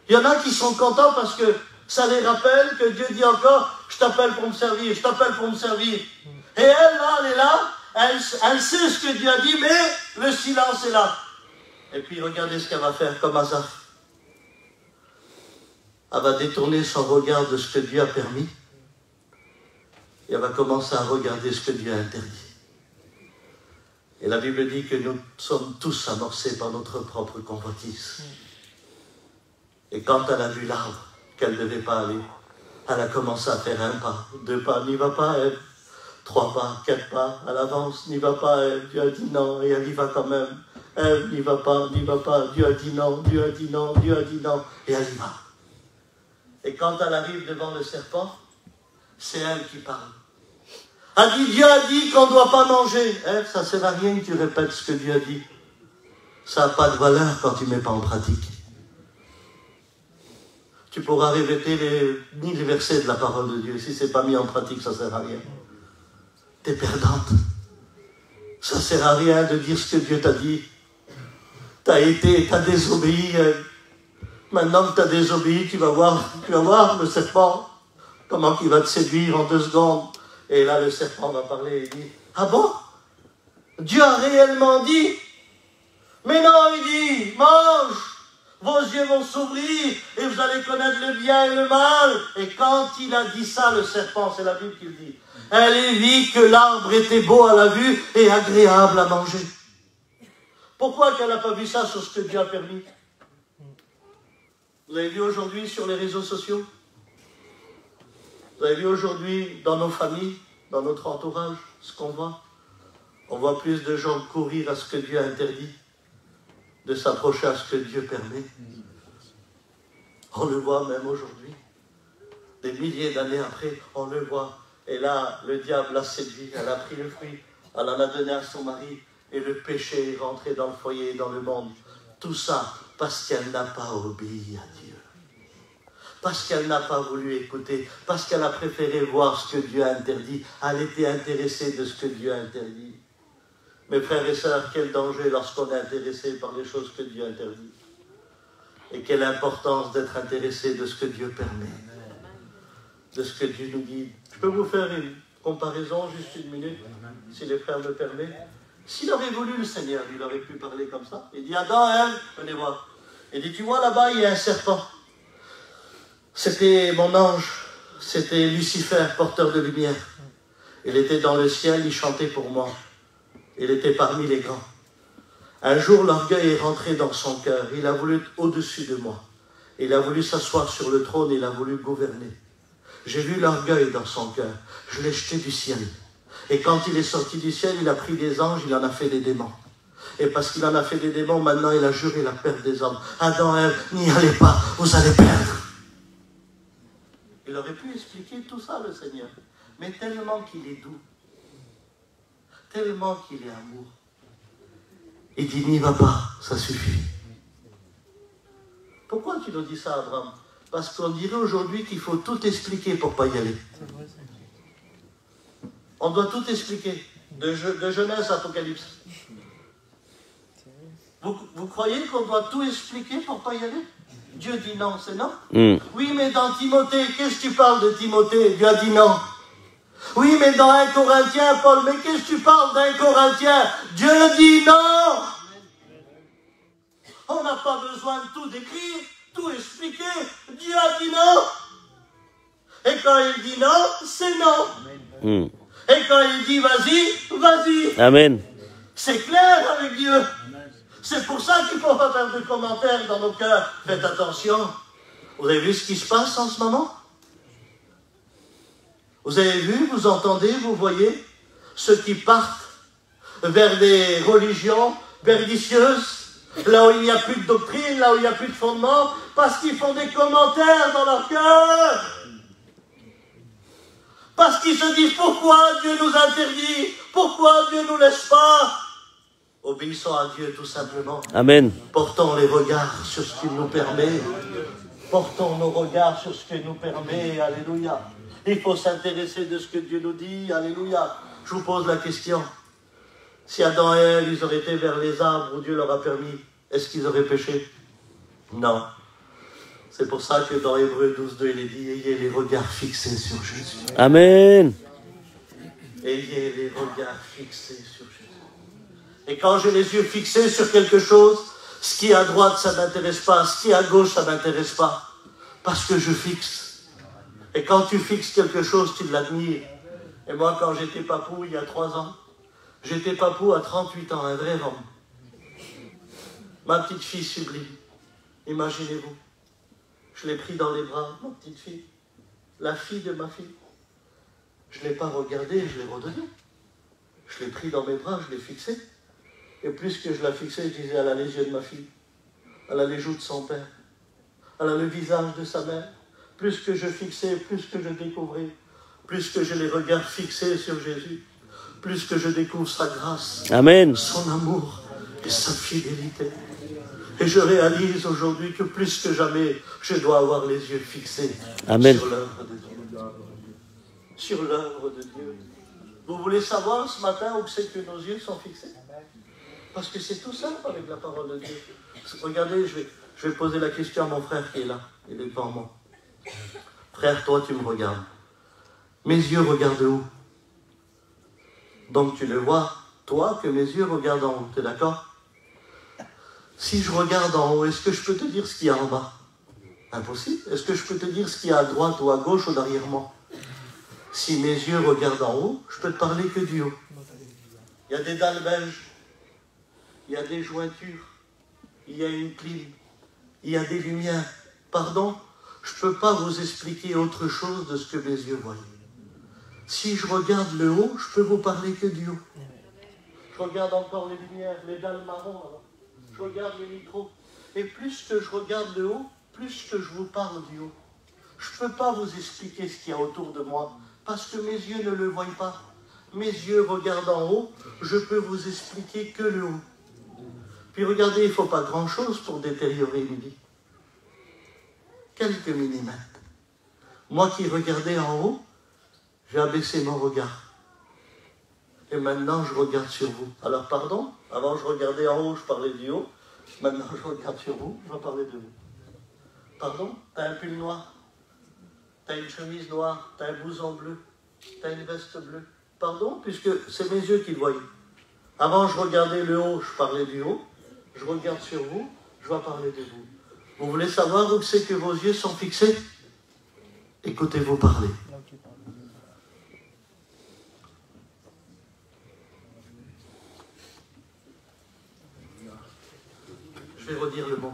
Il y en a qui sont contents parce que ça les rappelle que Dieu dit encore, je t'appelle pour me servir, je t'appelle pour me servir. Et elle, là, elle est là, elle sait ce que Dieu a dit, mais le silence est là. Et puis regardez ce qu'elle va faire comme Asaph. Elle va détourner son regard de ce que Dieu a permis. Et elle va commencer à regarder ce que Dieu a interdit. Et la Bible dit que nous sommes tous amorcés par notre propre convoitise. Et quand elle a vu l'arbre qu'elle ne devait pas aller, elle a commencé à faire 1 pas, 2 pas, n'y va pas elle, 3 pas, 4 pas, elle avance, n'y va pas elle, Dieu a dit non, et elle y va quand même. Elle n'y va pas, Dieu a dit non, Dieu a dit non, Dieu a dit non, et elle y va. Et quand elle arrive devant le serpent, c'est elle qui parle. Elle dit, Dieu a dit qu'on ne doit pas manger. Ça ne sert à rien que tu répètes ce que Dieu a dit. Ça n'a pas de valeur quand tu ne mets pas en pratique. Tu pourras répéter ni les versets de la parole de Dieu. Si ce n'est pas mis en pratique, ça ne sert à rien. Tu es perdante. Ça ne sert à rien de dire ce que Dieu t'a dit. Tu as désobéi. Maintenant que tu as désobéi, tu vas voir le serpent, comment il va te séduire en 2 secondes. Et là, le serpent va parler et dit, ah bon? Dieu a réellement dit? Mais non, il dit, mange, vos yeux vont s'ouvrir et vous allez connaître le bien et le mal. Et quand il a dit ça, le serpent, c'est la Bible qui le dit, elle vit que l'arbre était beau à la vue et agréable à manger. Pourquoi qu'elle n'a pas vu ça sur ce que Dieu a permis? Vous avez vu aujourd'hui sur les réseaux sociaux? Vous avez vu aujourd'hui dans nos familles, dans notre entourage, ce qu'on voit? On voit plus de gens courir à ce que Dieu a interdit, de s'approcher à ce que Dieu permet. On le voit même aujourd'hui. Des milliers d'années après, on le voit. Et là, le diable l'a séduit, elle a pris le fruit, elle en a donné à son mari, et le péché est rentré dans le foyer, dans le monde. Tout ça parce qu'elle n'a pas obéi à Dieu. Parce qu'elle n'a pas voulu écouter, parce qu'elle a préféré voir ce que Dieu a interdit. Elle était intéressée de ce que Dieu a interdit. Mes frères et sœurs, quel danger lorsqu'on est intéressé par les choses que Dieu interdit. Et quelle importance d'être intéressé de ce que Dieu permet, de ce que Dieu nous guide. Je peux vous faire une comparaison, juste 1 minute, si les frères me permettent. S'il aurait voulu, le Seigneur, il aurait pu parler comme ça. Il dit, Adam, Ève, venez voir. Il dit, tu vois là-bas, il y a un serpent. C'était mon ange, c'était Lucifer, porteur de lumière. Il était dans le ciel, il chantait pour moi. Il était parmi les grands. Un jour, l'orgueil est rentré dans son cœur. Il a voulu être au-dessus de moi. Il a voulu s'asseoir sur le trône, il a voulu gouverner. J'ai vu l'orgueil dans son cœur. Je l'ai jeté du ciel. Et quand il est sorti du ciel, il a pris des anges, il en a fait des démons. Et parce qu'il en a fait des démons, maintenant il a juré la perte des hommes. Adam et Ève, n'y allez pas, vous allez perdre. Il aurait pu expliquer tout ça, le Seigneur. Mais tellement qu'il est doux, tellement qu'il est amour, il dit, n'y va pas, ça suffit. Pourquoi tu nous dis ça, Abraham? Parce qu'on dirait aujourd'hui qu'il faut tout expliquer pour ne pas y aller. On doit tout expliquer, de Genèse à Apocalypse. Vous croyez qu'on doit tout expliquer pour ne pas y aller? Dieu dit non, c'est non. Oui, mais dans Timothée, qu'est-ce que tu parles de Timothée? Dieu a dit non. Oui, mais dans 1 Corinthiens, Paul, mais qu'est-ce que tu parles d'1 Corinthiens? Dieu dit non. On n'a pas besoin de tout décrire, tout expliquer. Dieu a dit non. Et quand il dit non, c'est non. Et quand il dit vas-y, vas-y. Amen. C'est clair avec Dieu. C'est pour ça qu'il ne faut pas faire de commentaires dans nos cœurs. Faites attention. Vous avez vu ce qui se passe en ce moment? Vous avez vu, vous entendez, vous voyez ceux qui partent vers des religions pernicieuses, là où il n'y a plus de doctrine, là où il n'y a plus de fondement, parce qu'ils font des commentaires dans leur cœur. Parce qu'ils se disent pourquoi Dieu nous interdit, pourquoi Dieu ne nous laisse pas. Obéissons à Dieu tout simplement. Amen. Portons les regards sur ce qu'il nous permet. Portons nos regards sur ce qu'il nous permet. Alléluia. Il faut s'intéresser de ce que Dieu nous dit. Alléluia. Je vous pose la question. Si Adam et Ève, ils auraient été vers les arbres où Dieu leur a permis, est-ce qu'ils auraient péché? Non. C'est pour ça que dans Hébreux 12:2, il est dit, ayez les regards fixés sur Jésus. Amen. Ayez les regards fixés sur Jésus. Et quand j'ai les yeux fixés sur quelque chose, Ce qui est à droite, ça ne m'intéresse pas. Ce qui est à gauche, ça ne m'intéresse pas. Parce que je fixe. Et quand tu fixes quelque chose, tu l'admires. Et moi, quand j'étais papou, il y a 3 ans, j'étais papou à 38 ans, un vrai homme. Ma petite fille sublime, imaginez-vous. Je l'ai pris dans les bras, ma petite fille, la fille de ma fille. Je ne l'ai pas regardée, je l'ai redonnée. Je l'ai pris dans mes bras, je l'ai fixée. Et plus que je la fixais, je disais, elle a les yeux de ma fille. Elle a les joues de son père. Elle a le visage de sa mère. Plus que je fixais, plus que je découvrais. Plus que je les regarde fixés sur Jésus. Plus que je découvre sa grâce. Amen. Son amour et sa fidélité. Et je réalise aujourd'hui que plus que jamais, je dois avoir les yeux fixés. Amen. Sur l'œuvre de Dieu. Sur l'œuvre de Dieu. Vous voulez savoir ce matin où c'est que nos yeux sont fixés? Parce que c'est tout simple avec la parole de Dieu. Regardez, je vais poser la question à mon frère qui est là. Il est devant moi. Frère, toi tu me regardes. Mes yeux regardent où? Donc tu le vois, toi, que mes yeux regardent en haut. T'es d'accord? Si je regarde en haut, est-ce que je peux te dire ce qu'il y a en bas? Impossible. Est-ce que je peux te dire ce qu'il y a à droite ou à gauche ou derrière moi? Si mes yeux regardent en haut, je peux te parler que du haut. Il y a des dalles belges, il y a des jointures, il y a une clim, il y a des lumières. Pardon, je ne peux pas vous expliquer autre chose de ce que mes yeux voient. Si je regarde le haut, je peux vous parler que du haut. Je regarde encore les lumières, les dalles marron, alors. Je regarde les micros. Et plus que je regarde le haut, plus que je vous parle du haut. Je ne peux pas vous expliquer ce qu'il y a autour de moi, parce que mes yeux ne le voient pas. Mes yeux regardent en haut, je peux vous expliquer que le haut. Puis regardez, il ne faut pas grand-chose pour détériorer une vie. Quelques millimètres. Moi qui regardais en haut, j'ai abaissé mon regard. Et maintenant, je regarde sur vous. Alors, pardon, avant je regardais en haut, je parlais du haut. Maintenant, je regarde sur vous, je vais parler de vous. Pardon, t'as un pull noir, t'as une chemise noire, t'as un blouson bleu, t'as une veste bleue. Pardon, puisque c'est mes yeux qui le voyaient. Avant, je regardais le haut, je parlais du haut. Je regarde sur vous, je vais parler de vous. Vous voulez savoir où c'est que vos yeux sont fixés? Écoutez-vous parler. Je vais redire le mot.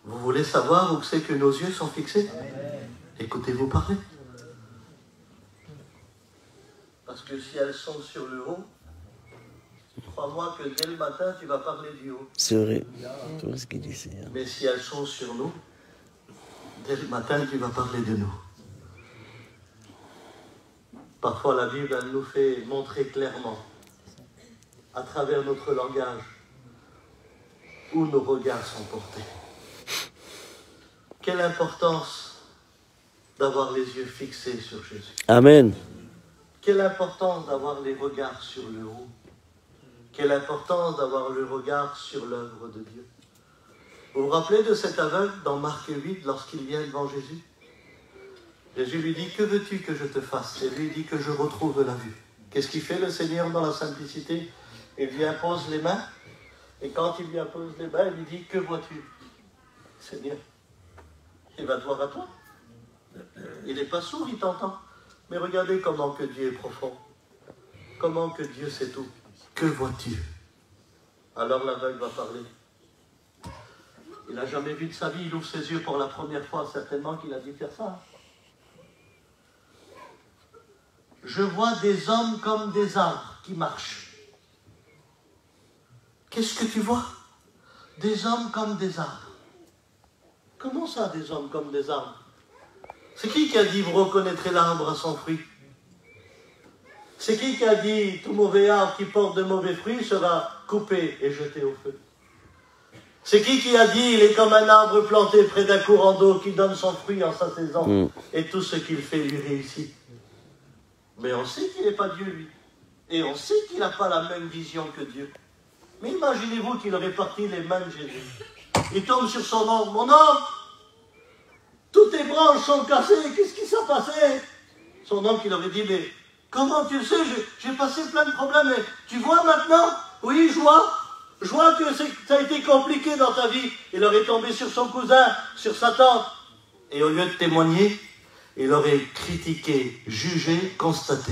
Vous voulez savoir où c'est que nos yeux sont fixés? Écoutez-vous parler. Parce que si elles sont sur le haut, crois-moi que dès le matin, tu vas parler du haut. C'est vrai. C'est vrai ce qu'il dit. Mais si elles sont sur nous, dès le matin, tu vas parler de nous. Parfois, la Bible, elle nous fait montrer clairement, à travers notre langage, où nos regards sont portés. Quelle importance d'avoir les yeux fixés sur Jésus. Amen. Quelle importance d'avoir les regards sur le haut. Quelle importance d'avoir le regard sur l'œuvre de Dieu. Vous vous rappelez de cet aveugle dans Marc 8 lorsqu'il vient devant Jésus? Jésus lui dit, que veux-tu que je te fasse? Et lui dit que je retrouve la vue. Qu'est-ce qu'il fait le Seigneur dans la simplicité? Il lui impose les mains. Et quand il lui impose les mains, il lui dit, que vois-tu? Seigneur, il va te voir à toi. Il n'est pas sourd, il t'entend. Mais regardez comment que Dieu est profond. Comment que Dieu sait tout. Que vois-tu? Alors l'aveugle va parler. Il n'a jamais vu de sa vie, il ouvre ses yeux pour la première fois, certainement qu'il a dû faire ça. Je vois des hommes comme des arbres qui marchent. Qu'est-ce que tu vois? Des hommes comme des arbres. Comment ça, des hommes comme des arbres? C'est qui a dit, vous reconnaîtrez l'arbre à son fruit? C'est qui a dit, tout mauvais arbre qui porte de mauvais fruits sera coupé et jeté au feu? C'est qui a dit, il est comme un arbre planté près d'un courant d'eau qui donne son fruit en sa saison, et tout ce qu'il fait lui réussit? Mais on sait qu'il n'est pas Dieu, lui. Et on sait qu'il n'a pas la même vision que Dieu. Mais imaginez-vous qu'il aurait parti les mains de Jésus. Il tombe sur son ombre. Mon homme, toutes tes branches sont cassées, qu'est-ce qui s'est passé? Son oncle, il aurait dit, mais comment tu le sais? J'ai passé plein de problèmes, mais tu vois maintenant? Oui, je vois. Je vois que ça a été compliqué dans ta vie. Il aurait tombé sur son cousin, sur sa tante. Et au lieu de témoigner, il aurait critiqué, jugé, constaté.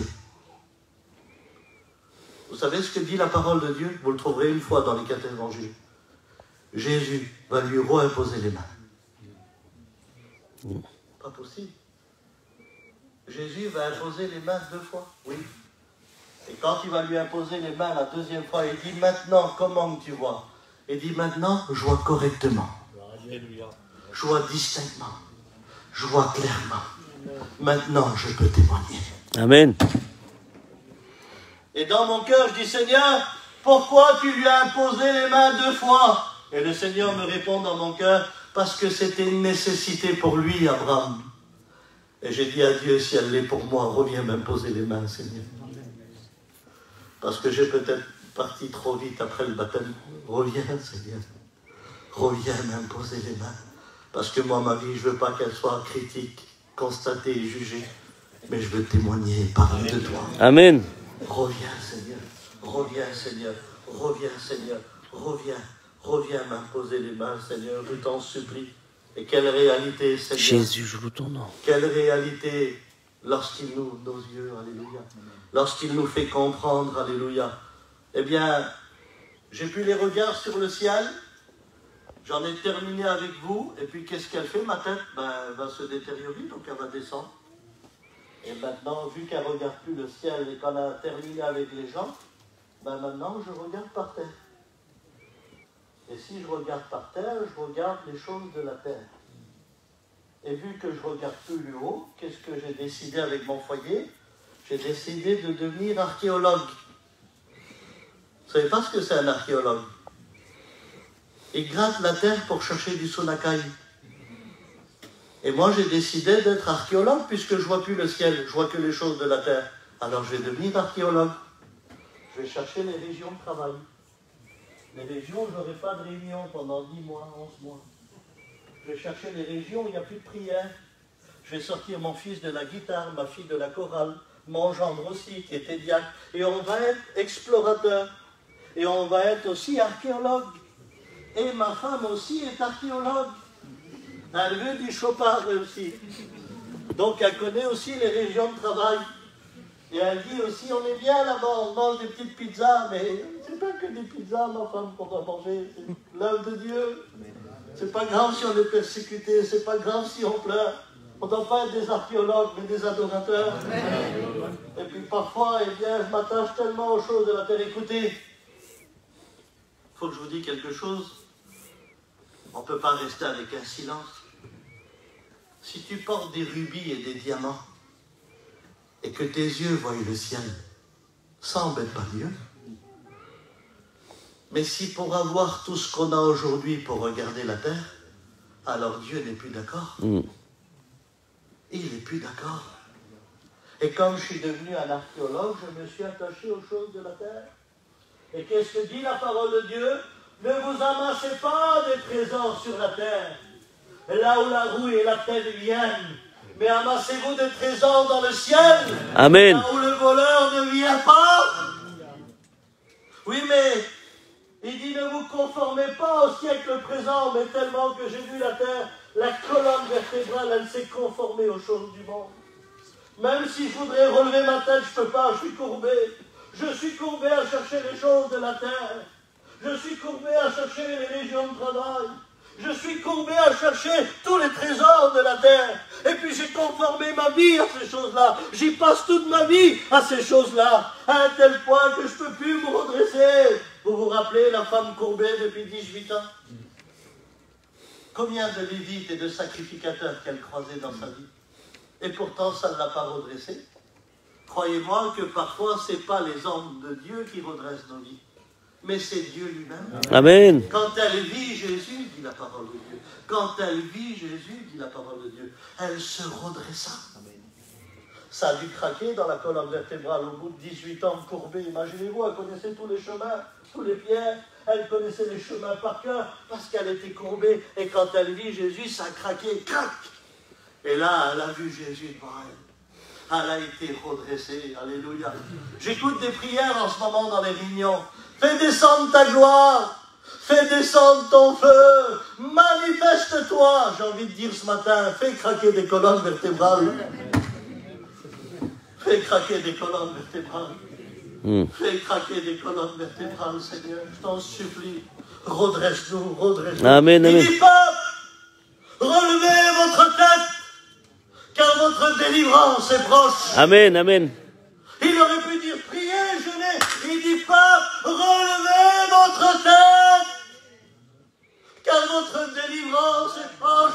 Vous savez ce que dit la parole de Dieu? Vous le trouverez une fois dans les 4 évangiles. Jésus va lui reimposer les mains. Pas possible. Jésus va imposer les mains 2 fois. Oui. Et quand il va lui imposer les mains la 2e fois, il dit maintenant, comment tu vois? Il dit maintenant, je vois correctement. Je vois distinctement. Je vois clairement. Maintenant, je peux témoigner. Amen. Et dans mon cœur, je dis, Seigneur, pourquoi tu lui as imposé les mains 2 fois? Et le Seigneur me répond dans mon cœur, parce que c'était une nécessité pour lui, Abraham. Et j'ai dit à Dieu, si elle l'est pour moi, reviens m'imposer les mains, Seigneur. Parce que j'ai peut-être parti trop vite après le baptême. Reviens, Seigneur. Reviens m'imposer les mains. Parce que moi, ma vie, je ne veux pas qu'elle soit critique, constatée et jugée. Mais je veux témoigner et parler de toi. Amen. Reviens, Seigneur. Reviens, Seigneur. Reviens, Seigneur. Reviens. Reviens m'imposer les mains, Seigneur. Je t'en supplie. Et quelle réalité, Seigneur. Jésus, je loue ton nom. Quelle réalité lorsqu'il ouvre nos yeux, alléluia. Lorsqu'il nous fait comprendre, alléluia. Eh bien, j'ai plus les regards sur le ciel. J'en ai terminé avec vous. Et puis, qu'est-ce qu'elle fait, ma tête? Ben, elle va se détériorer, donc elle va descendre. Et maintenant, vu qu'elle ne regarde plus le ciel et qu'on a terminé avec les gens, ben maintenant, je regarde par terre. Et si je regarde par terre, je regarde les choses de la terre. Et vu que je ne regarde plus le haut, qu'est-ce que j'ai décidé avec mon foyer? J'ai décidé de devenir archéologue. Vous ne savez pas ce que c'est un archéologue? Il gratte la terre pour chercher du sonakai. Et moi, j'ai décidé d'être archéologue puisque je ne vois plus le ciel, je vois que les choses de la terre. Alors, je vais devenir archéologue. Je vais chercher les régions de travail. Les régions où je n'aurai pas de réunion pendant 10 mois, 11 mois. Je vais chercher les régions où il n'y a plus de prière. Je vais sortir mon fils de la guitare, ma fille de la chorale, mon gendre aussi qui était diacre. Et on va être explorateur. Et on va être aussi archéologue. Et ma femme aussi est archéologue. Elle veut du Chopard aussi. Donc elle connaît aussi les régions de travail. Et elle dit aussi, on est bien là-bas, on mange des petites pizzas, mais c'est pas que des pizzas, ma femme, qu'on doit manger. C'est l'œuvre de Dieu. C'est pas grave si on est persécuté, c'est pas grave si on pleure. On ne doit pas être des archéologues, mais des adorateurs. Et puis parfois, eh bien, je m'attache tellement aux choses de la terre. Écoutez, il faut que je vous dise quelque chose. On ne peut pas rester avec un silence. Si tu portes des rubis et des diamants, et que tes yeux voient le ciel, ça n'embête pas Dieu. Mais si pour avoir tout ce qu'on a aujourd'hui pour regarder la terre, alors Dieu n'est plus d'accord. Il n'est plus d'accord. Et comme je suis devenu un archéologue, je me suis attaché aux choses de la terre. Et qu'est-ce que dit la parole de Dieu? Ne vous amassez pas des trésors sur la terre, là où la roue et la pelle viennent, mais amassez-vous des trésors dans le ciel, Amen. là où le voleur ne vient pas. Oui, mais il dit, ne vous conformez pas au siècle présent, mais tellement que j'ai vu la terre, la colonne vertébrale, elle s'est conformée aux choses du monde. Même si je voudrais relever ma tête, je ne peux pas, je suis courbé. Je suis courbé à chercher les choses de la terre. Je suis courbé à chercher les régions de travail. Je suis courbé à chercher tous les trésors de la terre. Et puis j'ai conformé ma vie à ces choses-là. J'y passe toute ma vie à ces choses-là. À un tel point que je ne peux plus me redresser. Vous vous rappelez la femme courbée depuis 18 ans? Combien de lévites et de sacrificateurs qu'elle croisait dans sa vie? Et pourtant, ça ne l'a pas redressée. Croyez-moi que parfois, ce n'est pas les hommes de Dieu qui redressent nos vies, mais c'est Dieu lui-même. Amen. Quand elle vit Jésus, dit la parole de Dieu, quand elle vit Jésus, dit la parole de Dieu, elle se redressa. Ça a dû craquer dans la colonne vertébrale au bout de 18 ans courbée. Imaginez-vous, elle connaissait tous les chemins, tous les pierres, elle connaissait les chemins par cœur parce qu'elle était courbée. Et quand elle vit Jésus, ça a craqué, crac. Et là, elle a vu Jésus devant elle. Elle a été redressée. Alléluia. J'écoute des prières en ce moment dans les réunions. Fais descendre ta gloire. Fais descendre ton feu. Manifeste-toi. J'ai envie de dire ce matin, fais craquer des colonnes vertébrales. Fais craquer des colonnes vertébrales. Fais craquer des colonnes vertébrales, Seigneur. Je t'en supplie. Redresse-nous, redresse-nous. Amen, amen. Il dit pas, relevez votre tête, car votre délivrance est proche. Amen, amen. Il aurait pu dire, priez, jeûnez. Il dit pas, relevez votre tête, car votre délivrance est proche.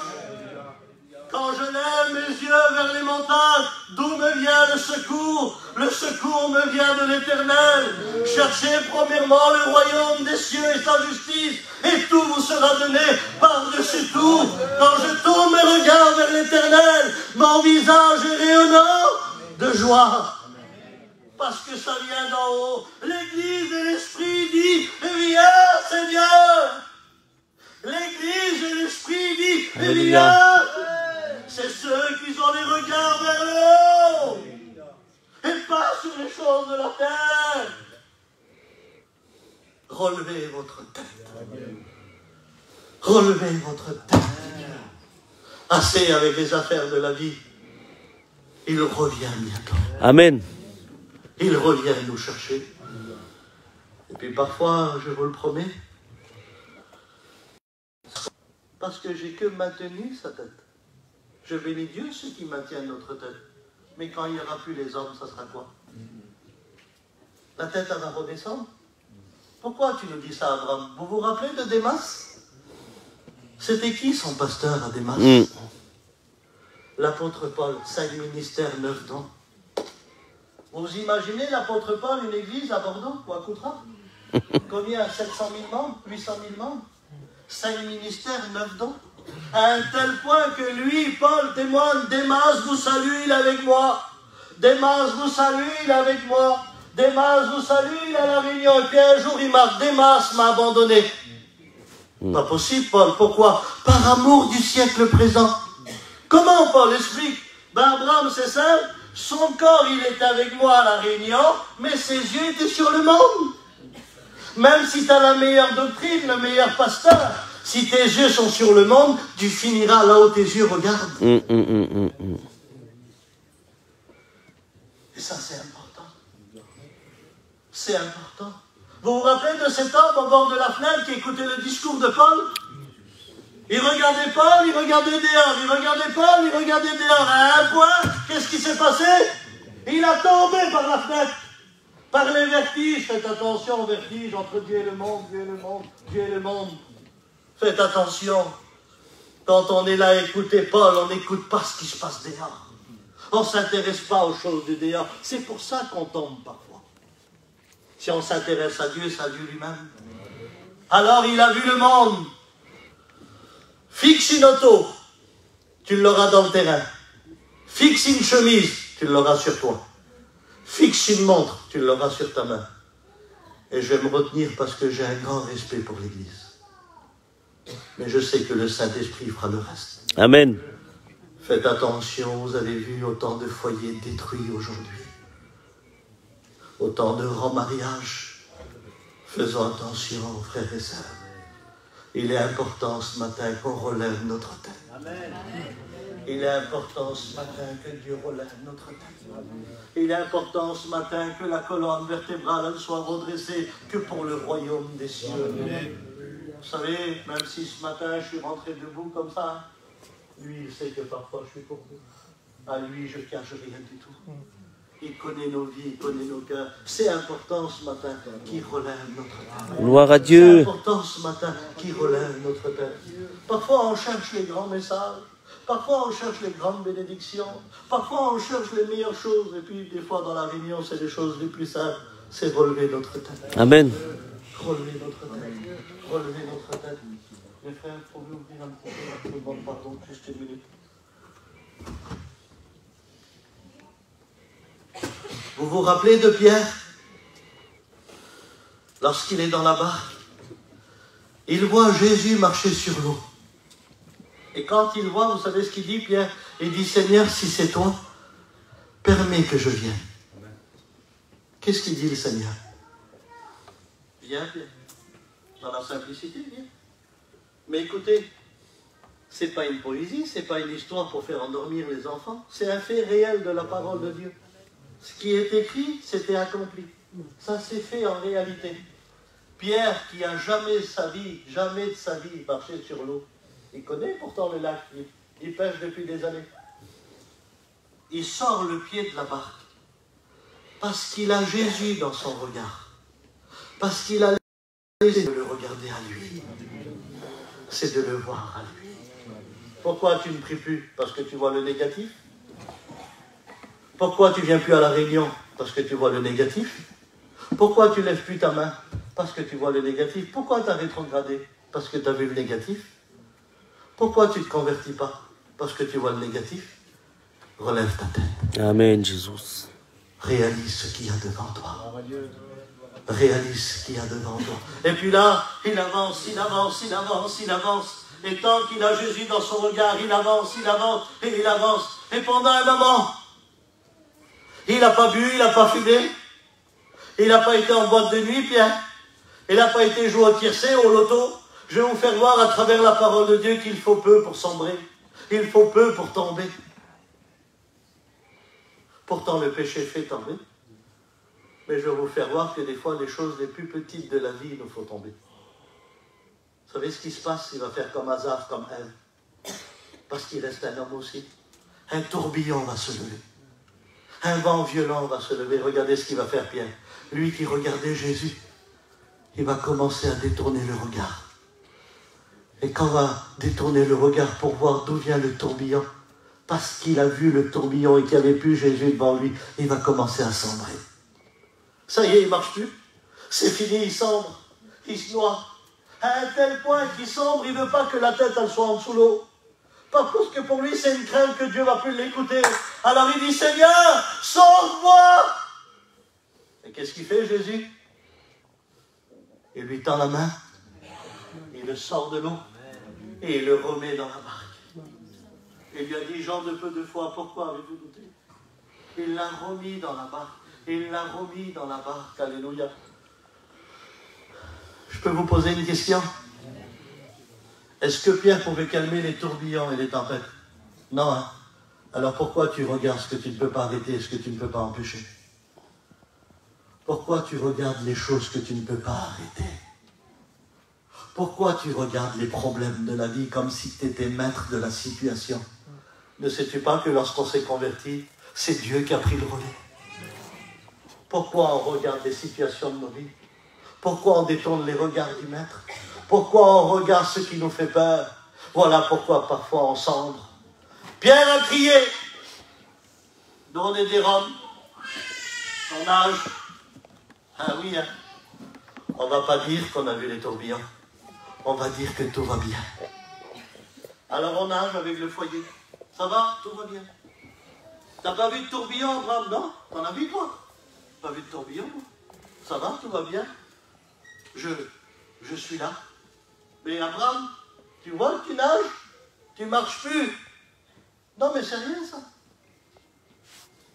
Quand je lève mes yeux vers les montagnes, d'où me vient le secours? Le secours me vient de l'Éternel. Cherchez premièrement le royaume des cieux et sa justice, et tout vous sera donné par-dessus tout. Quand je tourne mes regards vers l'Éternel, mon visage est rayonnant de joie. Parce que ça vient d'en haut. L'Église et l'Esprit dit, viens Seigneur. L'Église et l'Esprit dit, viens. C'est ceux qui ont les regards vers le haut et pas sur les choses de la terre. Relevez votre tête. Relevez votre tête. Assez avec les affaires de la vie. Il revient bientôt. Amen. Il revient nous chercher. Et puis parfois, je vous le promets, parce que j'ai que maintenu sa tête. Je bénis Dieu, ceux qui maintiennent notre tête. Mais quand il n'y aura plus les hommes, ça sera quoi? La tête, elle va redescendre. Pourquoi tu nous dis ça, Abraham? Vous vous rappelez de Démas? C'était qui son pasteur à Démas? L'apôtre Paul, 5 ministères, 9 dons. Vous imaginez l'apôtre Paul, une église à Bordeaux ou à Coutras? Combien? 700 000 membres? 800 000 membres? 5 ministères, 9 dons? À un tel point que lui, Paul, témoigne, Démas vous salue, il est avec moi. Démas vous salue, il est avec moi. Démas vous salue, il est à la réunion. Et puis un jour, il marque, Démas m'a abandonné. Pas possible, Paul. Pourquoi? Par amour du siècle présent. Comment Paul explique? Abraham, c'est simple. Son corps, il était avec moi à la réunion, mais ses yeux étaient sur le monde. Même si tu as la meilleure doctrine, le meilleur pasteur, si tes yeux sont sur le monde, tu finiras là où tes yeux regardent. Et ça, c'est important. C'est important. Vous vous rappelez de cet homme au bord de la fenêtre qui écoutait le discours de Paul? Il regardait Paul, il regardait dehors. Il regardait Paul, il regardait dehors. À un point, qu'est-ce qui s'est passé? Il a tombé par la fenêtre. Par les vertiges. Faites attention aux vertiges entre Dieu et le monde, Dieu et le monde, Dieu et le monde. Faites attention. Quand on est là à écouter Paul, on n'écoute pas ce qui se passe dehors. On ne s'intéresse pas aux choses du dehors. C'est pour ça qu'on tombe parfois. Si on s'intéresse à Dieu, c'est à Dieu lui-même. Alors il a vu le monde. Fixe une auto, tu l'auras dans le terrain. Fixe une chemise, tu l'auras sur toi. Fixe une montre, tu l'auras sur ta main. Et je vais me retenir parce que j'ai un grand respect pour l'Église. Mais je sais que le Saint-Esprit fera le reste. Amen. Faites attention, vous avez vu autant de foyers détruits aujourd'hui. Autant de remariages. Faisons attention, frères et sœurs. Il est important ce matin qu'on relève notre tête. Amen. Il est important ce matin que Dieu relève notre tête. Il est important ce matin que la colonne vertébrale soit redressée que pour le royaume des cieux. Amen. Vous savez, même si ce matin je suis rentré debout comme ça, lui il sait que parfois je suis courbé. À lui je ne cache rien du tout. Il connaît nos vies, il connaît nos cœurs. C'est important ce matin qu'il relève notre tête. Gloire à Dieu. C'est important ce matin qu'il relève notre tête. Parfois on cherche les grands messages. Parfois on cherche les grandes bénédictions. Parfois on cherche les meilleures choses. Et puis des fois dans la réunion, c'est les choses les plus simples. C'est relever notre tête. Amen. Relever notre tête. Relever notre tête. Les frères, pouvez ouvrir un petit peu. Je vous demande pardon, juste une minute. Vous vous rappelez de Pierre? Lorsqu'il est dans la barque, il voit Jésus marcher sur l'eau. Et quand il voit, vous savez ce qu'il dit, Pierre? Il dit, Seigneur, si c'est toi, permets que je vienne. Qu'est-ce qu'il dit le Seigneur? Viens, viens. Dans la simplicité, viens. Mais écoutez, ce n'est pas une poésie, ce n'est pas une histoire pour faire endormir les enfants, c'est un fait réel de la parole de Dieu. Ce qui est écrit, c'était accompli. Ça s'est fait en réalité. Pierre, qui a jamais de sa vie, marché sur l'eau, il connaît pourtant le lac, il pêche depuis des années. Il sort le pied de la barque parce qu'il a Jésus dans son regard, parce qu'il a laissé de le regarder à lui, c'est de le voir à lui. Pourquoi tu ne pries plus? Parce que tu vois le négatif. Pourquoi tu ne viens plus à la réunion? Parce que tu vois le négatif. Pourquoi tu ne lèves plus ta main? Parce que tu vois le négatif. Pourquoi tu as rétrogradé? Parce que tu as vu le négatif. Pourquoi tu ne te convertis pas? Parce que tu vois le négatif. Relève ta tête. Amen, Jésus. Réalise ce qu'il y a devant toi. Réalise ce qu'il y a devant toi. Et puis là, il avance, il avance, il avance, il avance. Et tant qu'il a Jésus dans son regard, il avance, et il avance. Et pendant un moment, il n'a pas bu, il n'a pas fumé. Il n'a pas été en boîte de nuit, Pierre. Il n'a pas été joué au tiercé, au loto. Je vais vous faire voir à travers la parole de Dieu qu'il faut peu pour sombrer. Il faut peu pour tomber. Pourtant, le péché fait tomber. Mais je vais vous faire voir que des fois, les choses les plus petites de la vie nous font tomber. Vous savez ce qui se passe? Il va faire comme Hazard, comme Ève. Parce qu'il reste un homme aussi. Un tourbillon va se lever. Un vent violent va se lever. Regardez ce qu'il va faire, Pierre. Lui qui regardait Jésus, il va commencer à détourner le regard. Et quand on va détourner le regard pour voir d'où vient le tourbillon, parce qu'il a vu le tourbillon et qu'il n'y avait plus Jésus devant lui, il va commencer à sombrer. Ça y est, il ne marche plus. C'est fini, il sombre. Il se noie. À un tel point qu'il sombre, il ne veut pas que la tête elle soit en dessous l'eau. Pas plus que pour lui, c'est une crainte que Dieu ne va plus l'écouter. Alors il dit, Seigneur, sauve-moi! Et qu'est-ce qu'il fait, Jésus? Il lui tend la main, il le sort de l'eau et il le remet dans la barque. Il lui a dit, gens de peu de foi, pourquoi avez-vous douté? Il l'a remis dans la barque. Il l'a remis dans la barque. Alléluia. Je peux vous poser une question? Est-ce que Pierre pouvait calmer les tourbillons et les tempêtes? Non, hein? Alors pourquoi tu regardes ce que tu ne peux pas arrêter et ce que tu ne peux pas empêcher? Pourquoi tu regardes les choses que tu ne peux pas arrêter? Pourquoi tu regardes les problèmes de la vie comme si tu étais maître de la situation? Ne sais-tu pas que lorsqu'on s'est converti, c'est Dieu qui a pris le relais? Pourquoi on regarde les situations de nos vies? Pourquoi on détourne les regards du Maître? Pourquoi on regarde ce qui nous fait peur? Voilà pourquoi parfois on sombre. Pierre a crié, donnez des robes, on nage. Ah oui, hein? On ne va pas dire qu'on a vu les tourbillons. On va dire que tout va bien. Alors on nage avec le foyer. Ça va? Tout va bien. T'as pas vu de tourbillon, Abraham? Non? T'en as vu, toi? Pas vu de tourbillon? Ça va? Tout va bien? Je suis là. Mais Abraham, tu vois que tu nages? Tu marches plus? Non, mais c'est rien, ça.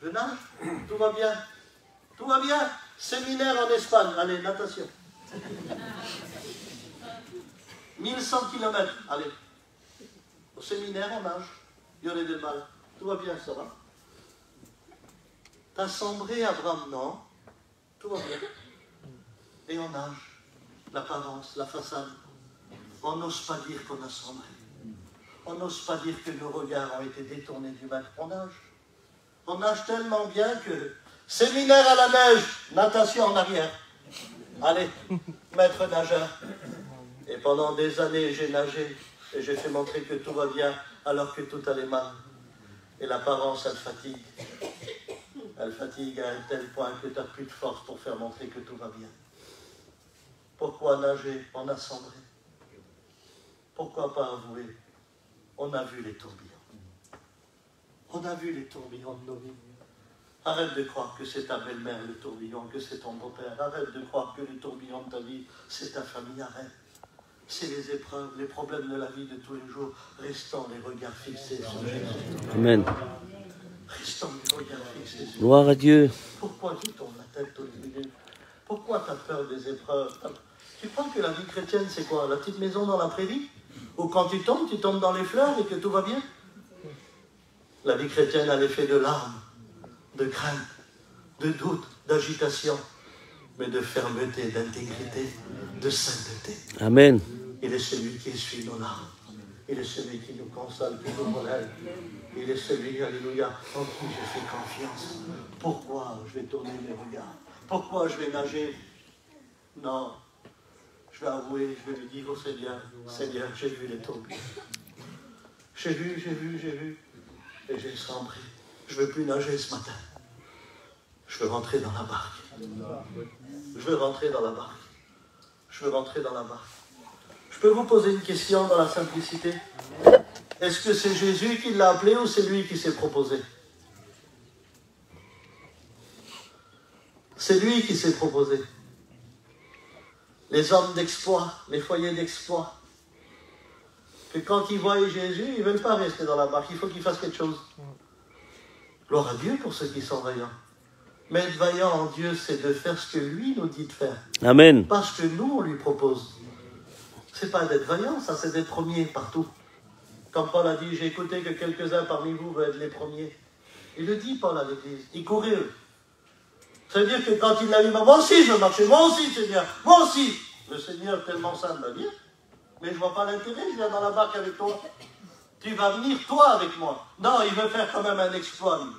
Je nage? Tout va bien. Tout va bien. Séminaire en Espagne. Allez, natation. 1100 km. Allez. Au séminaire, on nage. Il y en a des mal. Tout va bien, ça va? T'as sombré, Abraham? Non. Tout va bien. Et on nage. L'apparence, la façade. On n'ose pas dire qu'on a sombré. On n'ose pas dire que nos regards ont été détournés du Maître. On nage. On nage tellement bien que... Séminaire à la neige, natation en arrière. Allez, maître nageur. Et pendant des années, j'ai nagé et j'ai fait montrer que tout va bien alors que tout allait mal. Et l'apparence, elle fatigue. Elle fatigue à un tel point que tu n'as plus de force pour faire montrer que tout va bien. Pourquoi nager? On a sombré. Pourquoi pas avouer? On a vu les tourbillons. On a vu les tourbillons de nos vies. Arrête de croire que c'est ta belle-mère le tourbillon, que c'est ton beau-père. Arrête de croire que le tourbillon de ta vie, c'est ta famille. Arrête. C'est les épreuves, les problèmes de la vie de tous les jours. Restons les regards fixés sur Jésus. Amen. Restons les regards fixés Gloire à Dieu. Pourquoi tu tournes la tête toutes les minutes? Pourquoi tu as peur des épreuves? Tu crois que la vie chrétienne, c'est quoi? La petite maison dans la prairie? Ou quand tu tombes dans les fleurs et que tout va bien? La vie chrétienne a l'effet de larmes, de crainte, de doute, d'agitation, mais de fermeté, d'intégrité, de sainteté. Amen. Il est celui qui essuie nos larmes. Il est celui qui nous console, qui nous relève. Il est celui, alléluia, en qui je fais confiance. Pourquoi je vais tourner mes regards? Pourquoi je vais nager? Non. Je vais avouer, je vais lui dire au Seigneur, Seigneur, j'ai vu les tourbillons. J'ai vu. Et j'ai sombré. Je ne veux plus nager ce matin. Je veux rentrer dans la barque. Je veux rentrer dans la barque. Je veux rentrer dans la barque. Je peux vous poser une question dans la simplicité? Est-ce que c'est Jésus qui l'a appelé ou c'est lui qui s'est proposé? C'est lui qui s'est proposé. Les hommes d'exploit, les foyers d'exploit, que quand ils voient Jésus, ils ne veulent pas rester dans la barque, il faut qu'ils fassent quelque chose. Gloire à Dieu pour ceux qui sont vaillants. Mais être vaillant en Dieu, c'est de faire ce que lui nous dit de faire. Amen. Pas ce que nous, on lui propose. C'est pas d'être vaillant, ça, c'est d'être premier partout. Comme Paul a dit, j'ai écouté que quelques-uns parmi vous veulent être les premiers. Il le dit, Paul, à l'église. Il courait, eux. Ça veut dire que quand il l'a dit, moi aussi je veux marcher, moi aussi Seigneur, moi aussi. Le Seigneur tellement saint va bien, mais je ne vois pas l'intérêt, je viens dans la barque avec toi. Tu vas venir toi avec moi. Non, il veut faire quand même un exploit. Lui.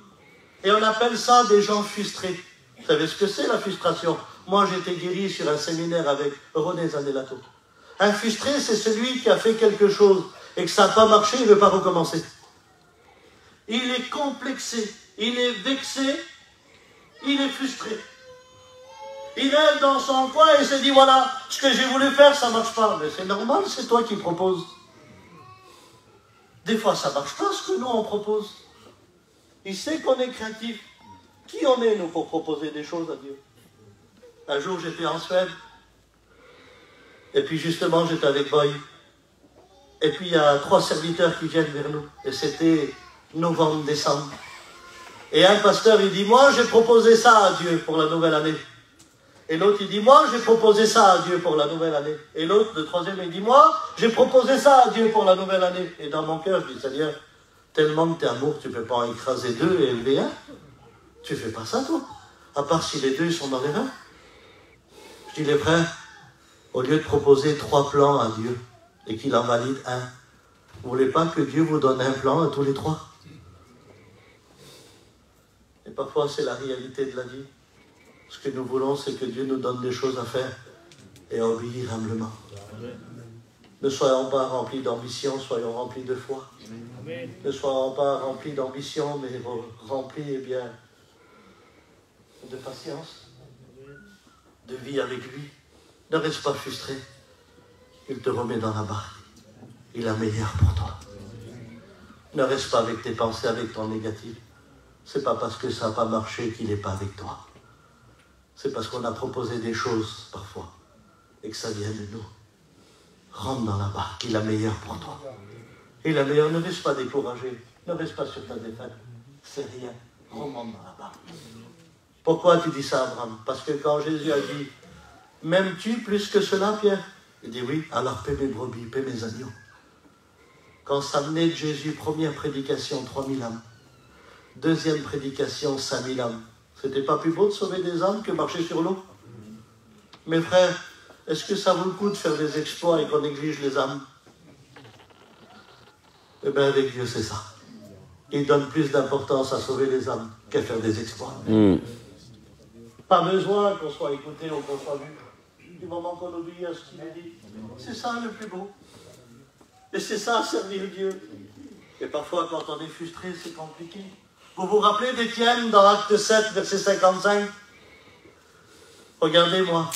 Et on appelle ça des gens frustrés. Vous savez ce que c'est la frustration? Moi j'ai été guéri sur un séminaire avec René Zanelato. Un frustré, c'est celui qui a fait quelque chose et que ça n'a pas marché, il ne veut pas recommencer. Il est complexé, il est vexé, il est frustré. Il est dans son coin et se dit, voilà, ce que j'ai voulu faire, ça ne marche pas. Mais c'est normal, c'est toi qui proposes. Des fois, ça ne marche pas ce que nous, on propose. Il sait qu'on est créatif. Qui on est, nous, pour proposer des choses à Dieu? Un jour, j'étais en Suède. Et puis, justement, j'étais avec Boy. Et puis, il y a 3 serviteurs qui viennent vers nous. Et c'était novembre, décembre. Et un pasteur, il dit, moi, j'ai proposé ça à Dieu pour la nouvelle année. Et l'autre, il dit, moi, j'ai proposé ça à Dieu pour la nouvelle année. Et l'autre, le troisième, il dit, moi, j'ai proposé ça à Dieu pour la nouvelle année. Et dans mon cœur, je dis, Seigneur, tellement que t'es amour, tu ne peux pas en écraser 2 et élever un. Tu ne fais pas ça, toi. À part si les 2 sont dans les reins. Je dis, les frères, au lieu de proposer 3 plans à Dieu et qu'il en valide un, vous ne voulez pas que Dieu vous donne un plan à tous les 3? Et parfois, c'est la réalité de la vie. Ce que nous voulons, c'est que Dieu nous donne des choses à faire et à obéir humblement. Ne soyons pas remplis d'ambition, soyons remplis de foi. Ne soyons pas remplis d'ambition, mais remplis, bien, de patience, de vie avec lui. Ne reste pas frustré. Il te remet dans la barque. Il a meilleur pour toi. Ne reste pas avec tes pensées, avec ton négatif. C'est pas parce que ça n'a pas marché qu'il n'est pas avec toi. C'est parce qu'on a proposé des choses, parfois, et que ça vient de nous. Rentre dans la barque, il a meilleur pour toi. Il a meilleur, ne reste pas découragé, ne reste pas sur ta défaite. C'est rien, remonte dans la barque. Pourquoi tu dis ça, Abraham? Parce que quand Jésus a dit, m'aimes-tu plus que cela, Pierre? Il dit oui, alors paie mes brebis, paie mes agneaux. Quand ça venait de Jésus, première prédication, 3000 âmes. Deuxième prédication, 5000 âmes. C'était pas plus beau de sauver des âmes que marcher sur l'eau? Mes frères, est-ce que ça vaut le coup de faire des exploits et qu'on néglige les âmes? Eh bien, avec Dieu, c'est ça. Il donne plus d'importance à sauver les âmes qu'à faire des exploits. Pas besoin qu'on soit écouté ou qu'on soit vu. Du moment qu'on obéit à ce qu'il nous dit. C'est ça le plus beau. Et c'est ça, servir Dieu. Et parfois, quand on est frustré, c'est compliqué. Vous vous rappelez d'Étienne dans Acte 7, verset 55? Regardez-moi.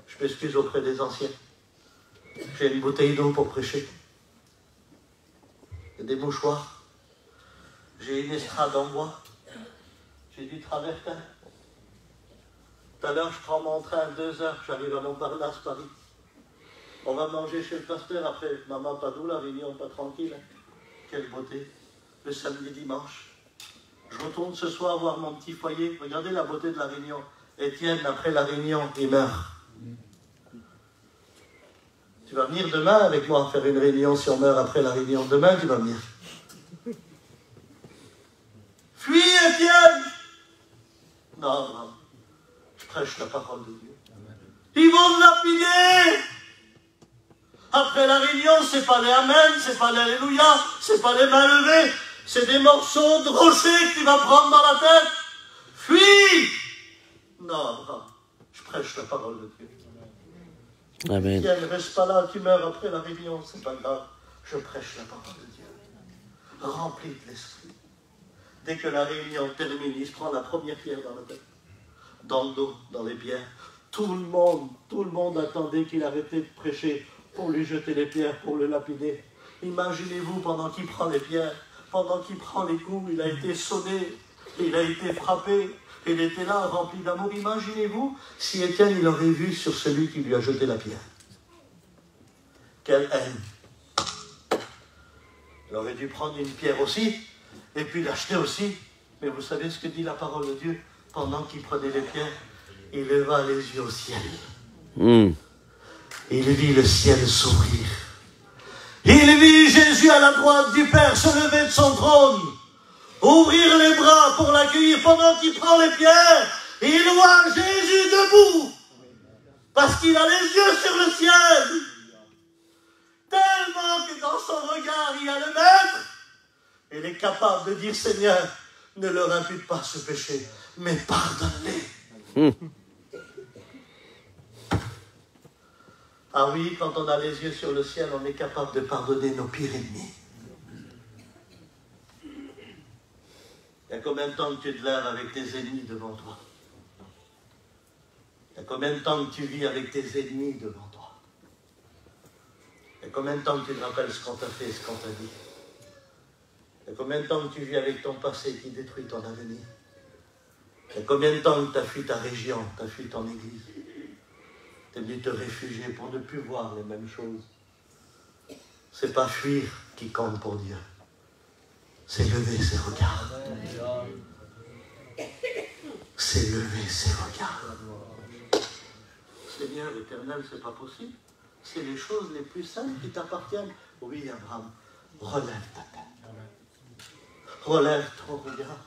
Je m'excuse auprès des anciens. J'ai une bouteille d'eau pour prêcher. Il y a des mouchoirs. J'ai une estrade en bois. J'ai du travertin. Tout à l'heure, je prends mon train à 2 heures. J'arrive à Montparnasse, Paris. On va manger chez le pasteur après. Maman Padou, la réunion pas tranquille. Quelle beauté. Le samedi, dimanche. Je Je retourne ce soir voir mon petit foyer. Regardez la beauté de la Réunion. Étienne, après la Réunion, il meurt. Tu vas venir demain avec moi faire une réunion si on meurt après la Réunion. Demain, tu vas venir. Fuis, Étienne! Non, non. Je prêche la parole de Dieu. Ils vont me lapider! Après la Réunion, c'est pas les Amen, c'est pas les Alléluia, c'est pas les mains levées, c'est des morceaux de rocher que tu vas prendre dans la tête. Fuis! Non, non. Je prêche la parole de Dieu. Amen. Tiens, ne reste pas là, tu meurs après la Réunion, c'est pas grave. Je prêche la parole de Dieu. Rempli de l'esprit. Dès que la Réunion termine, il se prend la première pierre dans la tête, dans le dos, dans les pierres. Tout le monde attendait qu'il arrêtait de prêcher pour lui jeter les pierres, pour le lapider. Imaginez-vous, pendant qu'il prend les pierres, pendant qu'il prend les coups, il a été sonné, il a été frappé, il était là, rempli d'amour. Imaginez-vous si Étienne, il aurait vu sur celui qui lui a jeté la pierre. Quelle haine! Il aurait dû prendre une pierre aussi, et puis l'acheter aussi. Mais vous savez ce que dit la parole de Dieu? Pendant qu'il prenait les pierres, il leva les yeux au ciel. Il vit le ciel s'ouvrir. Il vit Jésus à la droite du Père se lever de son trône, ouvrir les bras pour l'accueillir pendant qu'il prend les pierres. Il voit Jésus debout, parce qu'il a les yeux sur le ciel. Tellement que dans son regard, il y a le Maître. Il est capable de dire, Seigneur, ne leur impute pas ce péché, mais pardonne-les. Ah oui, quand on a les yeux sur le ciel, on est capable de pardonner nos pires ennemis. Il y a combien de temps que tu te lèves avec tes ennemis devant toi? Il y a combien de temps que tu vis avec tes ennemis devant toi? Il y a combien de temps que tu te rappelles ce qu'on t'a fait, ce qu'on t'a dit? Il y a combien de temps que tu vis avec ton passé qui détruit ton avenir? Il y a combien de temps que tu as fui ta région, tu as fui ton église? Tu es venu te réfugier pour ne plus voir les mêmes choses. C'est pas fuir qui compte pour Dieu. C'est lever ses regards. C'est lever ses regards. Seigneur éternel, c'est pas possible. C'est les choses les plus simples qui t'appartiennent. Oui, Abraham, relève ta tête. Relève ton regard.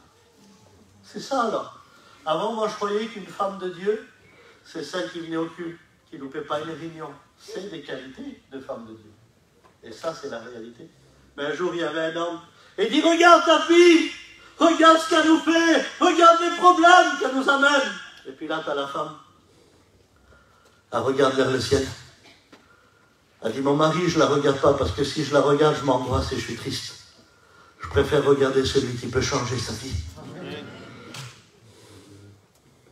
C'est ça alors. Avant, moi je croyais qu'une femme de Dieu, c'est celle qui venait au culte, qui ne loupait pas une réunion. C'est des qualités de femme de Dieu. Et ça, c'est la réalité. Mais un jour, il y avait un homme, et il dit, regarde ta fille, regarde ce qu'elle nous fait, regarde les problèmes qu'elle nous amène. Et puis là, tu as la femme. Elle regarde vers le ciel. Elle dit, mon mari, je ne la regarde pas, parce que si je la regarde, je m'angoisse et je suis triste. Je préfère regarder celui qui peut changer sa vie.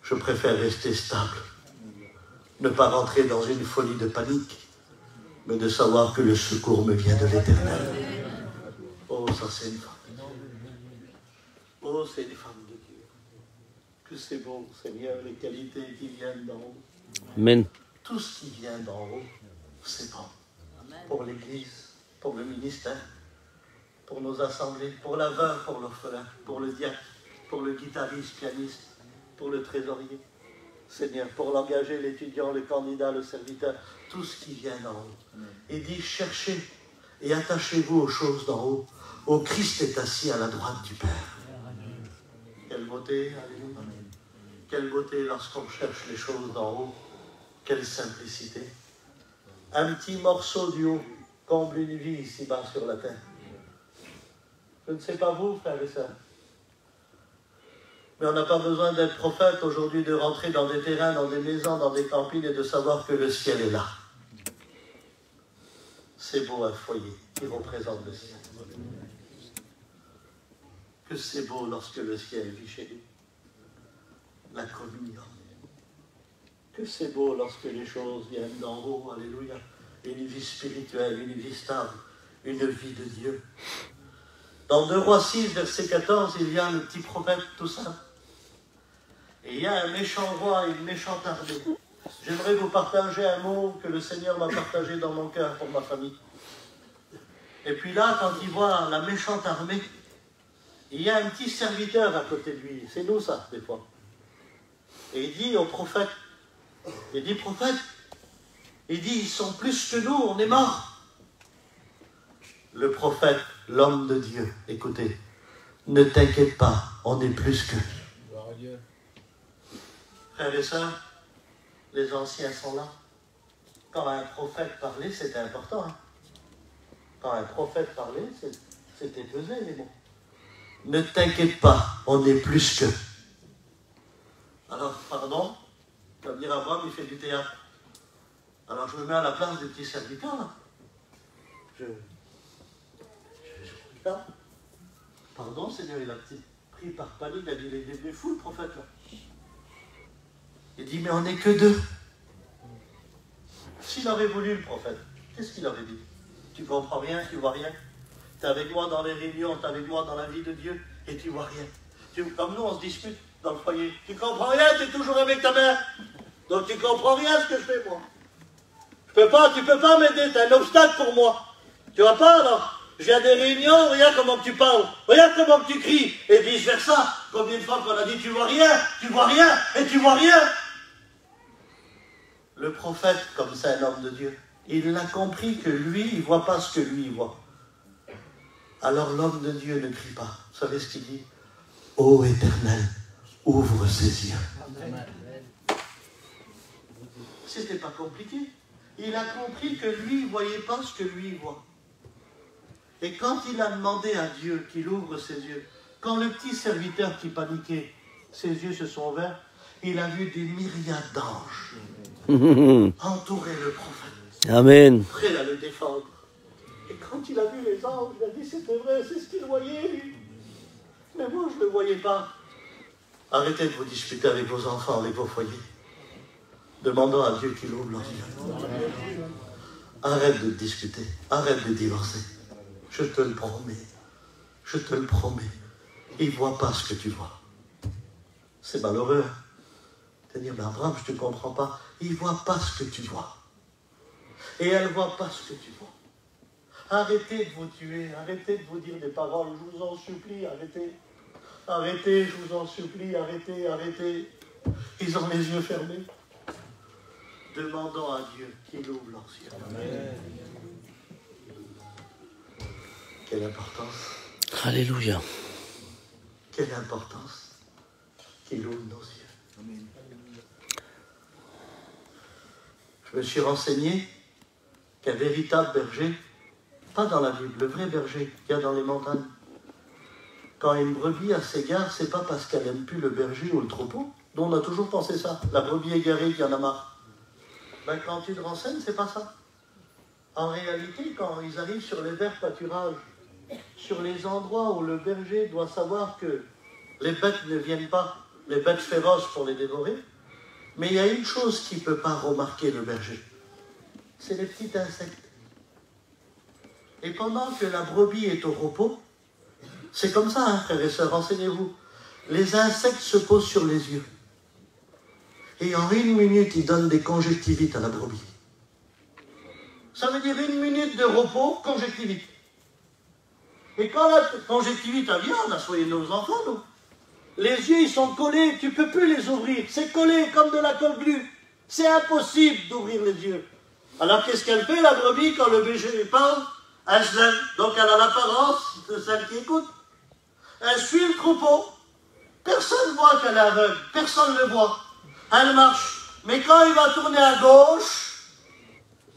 Je préfère rester stable. Ne pas rentrer dans une folie de panique, mais de savoir que le secours me vient de l'Éternel. Oh, ça c'est une femme de Dieu. Oh, c'est une femme de Dieu. Que c'est beau, Seigneur, les qualités qui viennent d'en haut. Amen. Tout ce qui vient d'en haut, c'est bon. Pour l'Église, pour le ministère, pour nos assemblées, pour la veuve, pour l'orphelin, pour le diacre, pour le guitariste, pianiste, pour le trésorier. Seigneur, pour l'engager, l'étudiant, le candidat, le serviteur, tout ce qui vient d'en haut. Il dit, cherchez et attachez-vous aux choses d'en haut. Ô Christ est assis à la droite du Père. Quelle beauté, alléluia. Quelle beauté lorsqu'on cherche les choses d'en haut. Quelle simplicité. Un petit morceau du haut comble une vie ici-bas sur la terre. Je ne sais pas vous, frères et sœurs. Mais on n'a pas besoin d'être prophète aujourd'hui, de rentrer dans des terrains, dans des maisons, dans des campings et de savoir que le ciel est là. C'est beau un foyer qui représente le ciel. Que c'est beau lorsque le ciel vit chez nous. La communion. Que c'est beau lorsque les choses viennent d'en haut, alléluia. Une vie spirituelle, une vie stable, une vie de Dieu. Dans 2 Rois 6, verset 14, il y a le petit prophète tout simple. Et il y a un méchant roi et une méchante armée. J'aimerais vous partager un mot que le Seigneur m'a partagé dans mon cœur pour ma famille. Et puis là, quand il voit la méchante armée, il y a un petit serviteur à côté de lui. C'est nous ça, des fois. Et il dit au prophète, il dit, prophète, il dit, ils sont plus que nous, on est morts. Le prophète, l'homme de Dieu, écoutez, ne t'inquiète pas, on est plus que. Frères et sœurs, les anciens sont là. Quand un prophète parlait, c'était important. Hein. Quand un prophète parlait, c'était pesé les mots. Ne t'inquiète pas, on est plus que. Alors, pardon, tu vas me dire Abraham, il fait du théâtre. Alors je me mets à la place du petit serviteur là. Je regarde. Pardon, Seigneur, il a pris par panique, il a dit, il est devenu fou le prophète là. Il dit, mais on n'est que deux. S'il aurait voulu le prophète, qu'est-ce qu'il aurait dit? Tu comprends rien, tu vois rien. Tu es avec moi dans les réunions, tu es avec moi dans la vie de Dieu et tu vois rien. Comme nous, on se dispute dans le foyer. Tu comprends rien, tu es toujours avec ta mère. Donc tu comprends rien ce que je fais moi. Tu peux pas m'aider, tu es un obstacle pour moi. Tu vois pas alors? Je viens des réunions, regarde comment tu parles, regarde comment tu cries, et vice versa. Combien de fois qu'on a dit tu vois rien, et tu vois rien. Le prophète, comme c'est un homme de Dieu, il a compris que lui, il ne voit pas ce que lui il voit. Alors l'homme de Dieu ne crie pas. Vous savez ce qu'il dit? Ô Éternel, ouvre ses yeux. C'était pas compliqué. Il a compris que lui, il ne voyait pas ce que lui il voit. Et quand il a demandé à Dieu qu'il ouvre ses yeux, quand le petit serviteur qui paniquait, ses yeux se sont ouverts, il a vu des myriades d'anges entourer le prophète. Amen. Prêt à le défendre. Et quand il a vu les anges, il a dit c'était vrai, c'est ce qu'il voyait lui. Mais moi je ne le voyais pas. Arrêtez de vous disputer avec vos enfants, avec vos foyers. Demandons à Dieu qu'il ouvre leurs yeux. Arrête de discuter, arrête de divorcer. Je te le promets. Je te le promets. Il ne voit pas ce que tu vois. C'est malheureux. De dire, mais Abraham, je ne te comprends pas. Il ne voit pas ce que tu vois. Et elle ne voit pas ce que tu vois. Arrêtez de vous tuer. Arrêtez de vous dire des paroles. Je vous en supplie, arrêtez. Arrêtez, je vous en supplie, arrêtez, arrêtez. Ils ont les yeux fermés. Demandons à Dieu qu'il ouvre leurs yeux. Amen. Quelle importance. Alléluia. Quelle importance qu'il ouvre nos yeux. Amen. Je me suis renseigné qu'un véritable berger, pas dans la Bible, le vrai berger qu'il y a dans les montagnes, quand une brebis a s'égare, c'est pas parce qu'elle n'aime plus le berger ou le troupeau. Nous, on a toujours pensé ça. La brebis égarée qui en a marre. Ben, quand tu te renseignes, c'est pas ça. En réalité, quand ils arrivent sur les verts pâturages, sur les endroits où le berger doit savoir que les bêtes ne viennent pas, les bêtes féroces pour les dévorer, mais il y a une chose qu'il ne peut pas remarquer, le berger. C'est les petits insectes. Et pendant que la brebis est au repos, c'est comme ça, hein, frères et sœurs, renseignez-vous. Les insectes se posent sur les yeux. Et en 1 minute, ils donnent des conjonctivites à la brebis. Ça veut dire 1 minute de repos, conjonctivite. Et quand la conjonctivite vient, on a soigné nos enfants, nous. Les yeux, ils sont collés, tu ne peux plus les ouvrir. C'est collé comme de la colle glue. C'est impossible d'ouvrir les yeux. Alors qu'est-ce qu'elle fait, la brebis, quand le berger lui parle? Elle se lève. Donc elle a l'apparence de celle qui écoute. Elle suit le troupeau. Personne ne voit qu'elle est aveugle. Personne ne le voit. Elle marche. Mais quand il va tourner à gauche,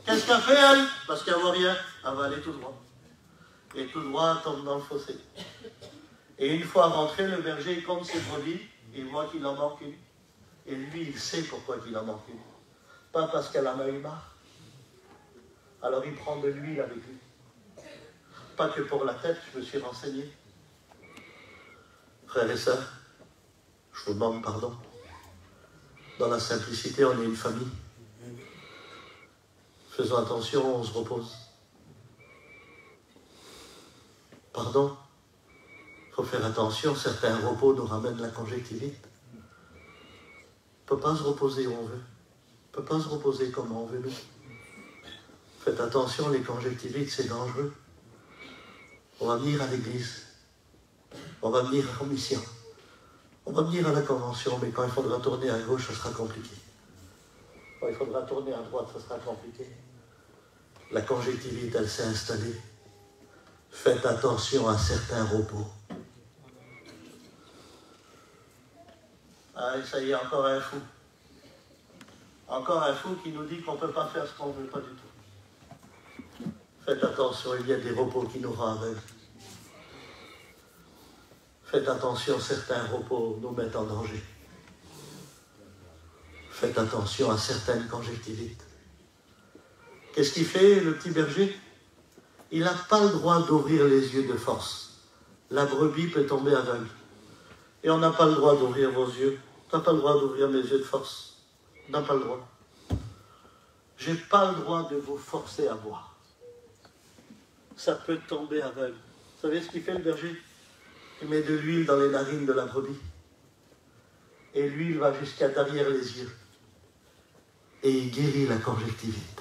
qu'est-ce qu'elle fait, elle? Parce qu'elle ne voit rien. Elle va aller tout droit. Et tout droit, elle tombe dans le fossé. Et une fois rentré, le berger, il compte ses brebis, il voit qu'il en manque une. Et lui, il sait pourquoi il en manque une. Pas parce qu'elle en a eu marre. Alors il prend de l'huile avec lui. Pas que pour la tête, je me suis renseigné. Frères et sœurs, je vous demande pardon. Dans la simplicité, on est une famille. Faisons attention, on se repose. Pardon. Il faut faire attention, certains repos nous ramènent la conjonctivite. On ne peut pas se reposer où on veut. On ne peut pas se reposer comme on veut, nous. Faites attention, les conjonctivites, c'est dangereux. On va venir à l'église. On va venir en mission. On va venir à la convention, mais quand il faudra tourner à gauche, ça sera compliqué. Quand il faudra tourner à droite, ça sera compliqué. La conjonctivite, elle s'est installée. Faites attention à certains repos. Ah, ça y est, encore un fou. Encore un fou qui nous dit qu'on ne peut pas faire ce qu'on ne veut, pas du tout. Faites attention, il y a des repos qui nous rendent aveugles. Faites attention, certains repos nous mettent en danger. Faites attention à certaines conjonctivites. Qu'est-ce qu'il fait, le petit berger? Il n'a pas le droit d'ouvrir les yeux de force. La brebis peut tomber aveugle. Et on n'a pas le droit d'ouvrir vos yeux. On n'a pas le droit d'ouvrir mes yeux de force. On n'a pas le droit. Je n'ai pas le droit de vous forcer à voir. Ça peut tomber aveugle. Vous savez ce qu'il fait, le berger? Il met de l'huile dans les narines de la brebis. Et l'huile va jusqu'à derrière les yeux. Et il guérit la conjonctivite.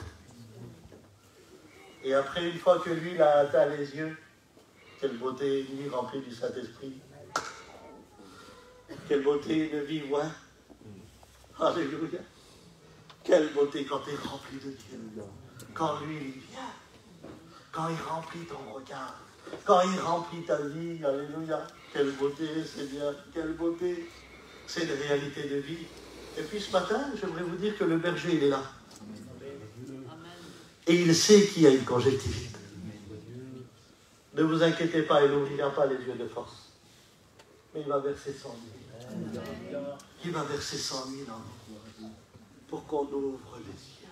Et après, une fois que l'huile a atteint les yeux, quelle beauté, une vie remplie du Saint-Esprit. Quelle beauté, une vie, ouais. Alléluia. Quelle beauté quand tu es rempli de Dieu. Quand lui, il vient. Quand il remplit ton regard. Quand il remplit ta vie. Alléluia. Quelle beauté, Seigneur. Quelle beauté. C'est une réalité de vie. Et puis ce matin, j'aimerais vous dire que le berger, il est là. Et il sait qu'il y a une conjonctivite. Ne vous inquiétez pas, il n'ouvrira pas les yeux de force. Mais il va verser 100 000. Il va verser 100 000 ans pour qu'on ouvre les yeux.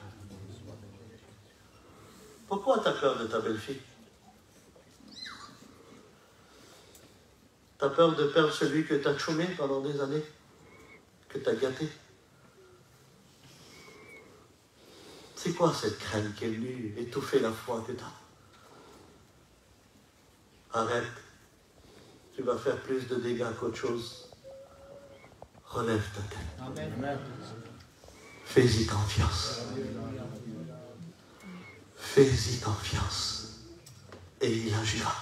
Pourquoi tu as peur de ta belle-fille? Tu as peur de perdre celui que tu as choumé pendant des années, que tu as gâté? C'est quoi cette crainte qui est venue étouffer la foi que tu as? Arrête. Tu vas faire plus de dégâts qu'autre chose. Relève ta tête. Amen. Fais-y confiance. Fais-y confiance. Et il agira.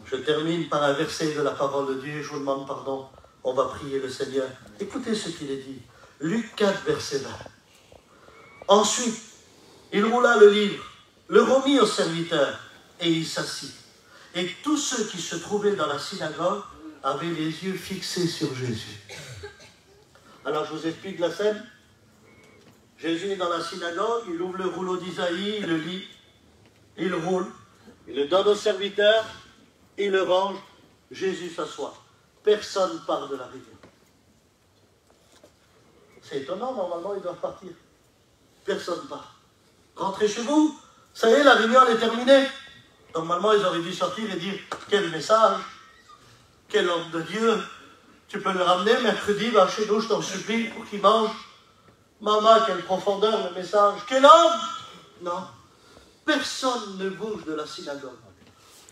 Je termine par un verset de la parole de Dieu. Je vous demande pardon. On va prier le Seigneur. Écoutez ce qu'il est dit. Luc 4, verset 20. Ensuite, il roula le livre, le remit au serviteur, et il s'assit. Et tous ceux qui se trouvaient dans la synagogue avaient les yeux fixés sur Jésus. Alors je vous explique la scène. Jésus est dans la synagogue, il ouvre le rouleau d'Isaïe, il le lit, il roule, il le donne au serviteur, il le range, Jésus s'assoit. Personne part de la rivière. C'est étonnant, normalement ils doivent partir. Personne part. Rentrez chez vous, ça y est, la réunion elle est terminée. Normalement, ils auraient dû sortir et dire quel message, quel homme de Dieu. Tu peux le ramener mercredi, va chez nous, je t'en supplie, pour qu'il mange. Maman, quelle profondeur le message. Quel homme! Non. Personne ne bouge de la synagogue.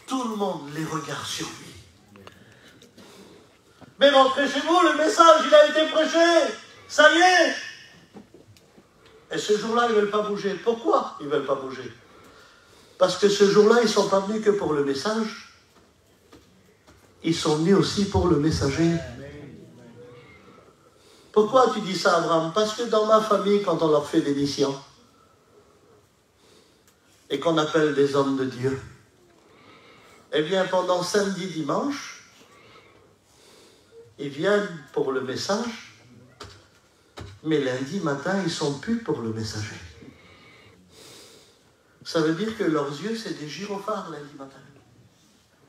Tout le monde les regarde sur lui. Mais rentrez chez vous, le message, il a été prêché. Ça y est. Et ce jour-là, ils ne veulent pas bouger. Pourquoi ils ne veulent pas bouger? Parce que ce jour-là, ils ne sont pas venus que pour le message. Ils sont venus aussi pour le messager. Pourquoi tu dis ça, Abraham? Parce que dans ma famille, quand on leur fait des missions, et qu'on appelle des hommes de Dieu, eh bien, pendant samedi, dimanche, ils viennent pour le message, mais lundi matin, ils ne sont plus pour le messager. Ça veut dire que leurs yeux, c'est des gyrophares lundi matin.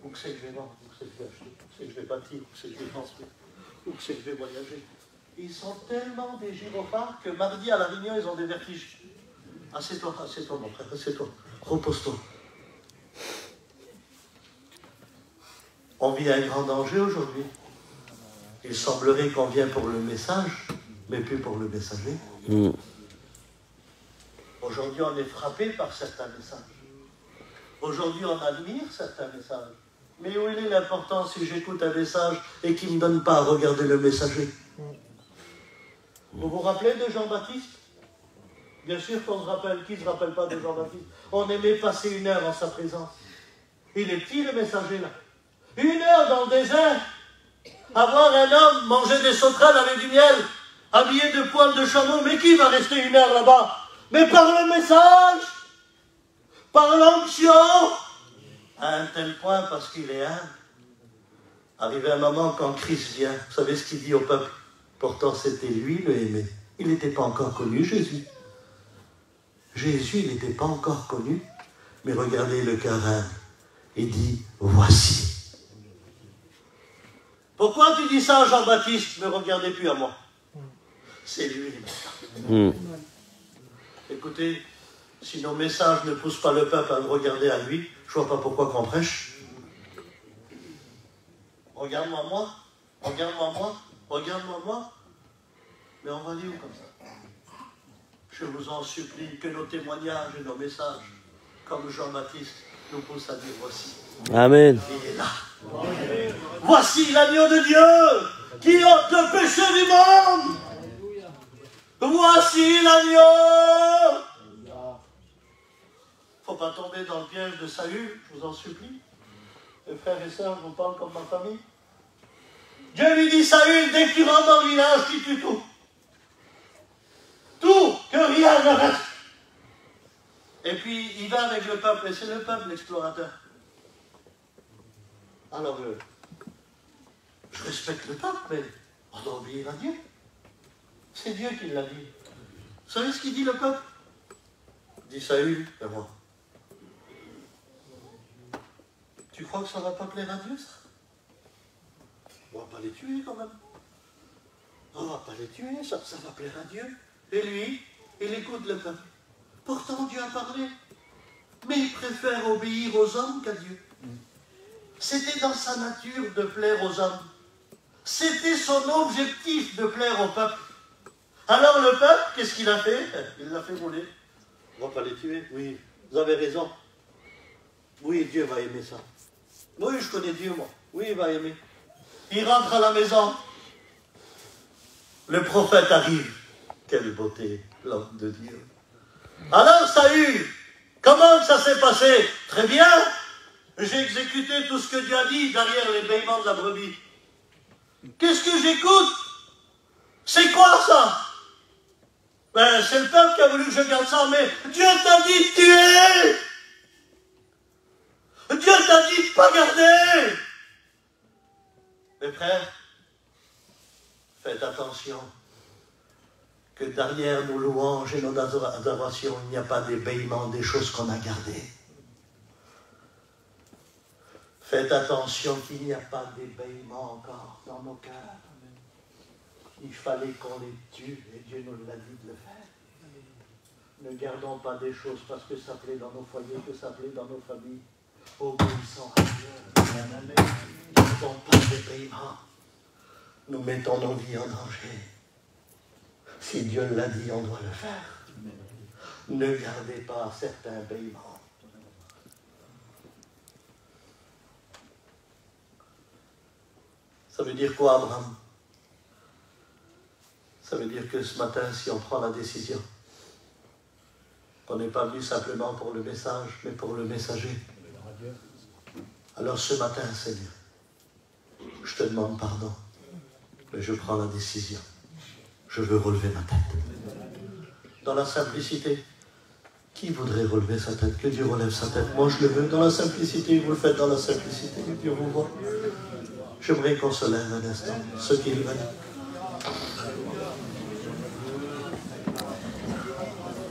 Où que c'est que je vais vendre, où que c'est que je vais acheter, où que c'est que je vais bâtir, où que c'est que je vais construire, où que c'est que je vais voyager. Ils sont tellement des gyrophares que mardi à la réunion, ils ont des vertiges. Assieds-toi, mon frère, assieds-toi, repose-toi. On vit un grand danger aujourd'hui. Il semblerait qu'on vient pour le message, mais plus pour le messager. Aujourd'hui, on est frappé par certains messages. Aujourd'hui, on admire certains messages. Mais où il est l'important si j'écoute un message et qu'il ne me donne pas à regarder le messager? Vous vous rappelez de Jean-Baptiste? Bien sûr qu'on se rappelle. Qui ne se rappelle pas de Jean-Baptiste? On aimait passer une heure en sa présence. Il est petit, le messager, là. 1 heure dans le désert, à voir un homme manger des sauterelles avec du miel, habillé de poils de chameau. Mais qui va rester 1 heure là-bas? Mais par le message, par l'onction, à un tel point parce qu'il est humble. Arrivé un moment quand Christ vient, vous savez ce qu'il dit au peuple? Pourtant c'était lui le aimé. Il n'était pas encore connu, Jésus. Jésus, il n'était pas encore connu. Mais regardez le cœur humble. Il dit, voici. Pourquoi tu dis ça à Jean-Baptiste? Ne regardez plus à moi. C'est lui maintenant. Écoutez, si nos messages ne poussent pas le peuple à le regarder à lui, je ne vois pas pourquoi qu'on prêche. Regarde-moi moi, regarde-moi moi, regarde-moi moi. Mais on va aller où comme ça? Je vous en supplie que nos témoignages et nos messages, comme Jean-Baptiste, nous poussent à dire voici. Amen. Il est là. Amen. Voici l'agneau de Dieu qui ôte le péché du monde. Voici l'agneau. Faut pas tomber dans le piège de Saül, je vous en supplie. Les frères et sœurs, je vous parle comme ma famille. Dieu lui dit, Saül, dès que tu rentres dans le village, tu tues tout. Tout, que rien ne reste. Et puis, il va avec le peuple, et c'est le peuple l'explorateur. Alors, je respecte le peuple, mais on doit obéir à Dieu. C'est Dieu qui l'a dit. Vous savez ce qu'il dit le peuple? Dit Saül, et moi. Tu crois que ça ne va pas plaire à Dieu, ça? On ne va pas les tuer quand même. On ne va pas les tuer, ça va plaire à Dieu. Et lui, il écoute le peuple. Pourtant Dieu a parlé. Mais il préfère obéir aux hommes qu'à Dieu. C'était dans sa nature de plaire aux hommes. C'était son objectif de plaire au peuple. Alors le peuple, qu'est-ce qu'il a fait? Il l'a fait rouler. On ne va pas les tuer. Oui, vous avez raison. Oui, Dieu va aimer ça. Oui, je connais Dieu, moi. Oui, il va aimer. Il rentre à la maison. Le prophète arrive. Quelle beauté, l'homme de Dieu. Alors, Saül, comment ça s'est passé? Très bien. J'ai exécuté tout ce que Dieu a dit derrière les bêlements de la brebis. Qu'est-ce que j'écoute? C'est quoi ça? Ben, c'est le peuple qui a voulu que je garde ça, mais Dieu t'a dit de tuer! Dieu t'a dit de pas garder! Mes frères, faites attention que derrière nos louanges et nos adorations, il n'y a pas des bêlements, des choses qu'on a gardées. Faites attention qu'il n'y a pas des bêlements encore dans nos cœurs. Il fallait qu'on les tue, et Dieu nous l'a dit de le faire. Ne gardons pas des choses parce que ça plaît dans nos foyers, que ça plaît dans nos familles. Obéissons à Dieu. Ne gardons pas des bêlements. Nous mettons nos vies en danger. Si Dieu l'a dit, on doit le faire. Ne gardez pas certains bêlements. Ça veut dire quoi, Abraham? Ça veut dire que ce matin, si on prend la décision, qu'on n'est pas venu simplement pour le message, mais pour le messager. Alors ce matin, Seigneur, je te demande pardon, mais je prends la décision. Je veux relever ma tête. Dans la simplicité. Qui voudrait relever sa tête? Que Dieu relève sa tête. Moi, je le veux dans la simplicité. Vous le faites dans la simplicité. Dieu vous voit. J'aimerais qu'on se lève un instant. Ceux qui le veulent.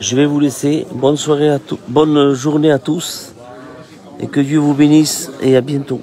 Je vais vous laisser. Bonne soirée à tous, bonne journée à tous. Et que Dieu vous bénisse et à bientôt.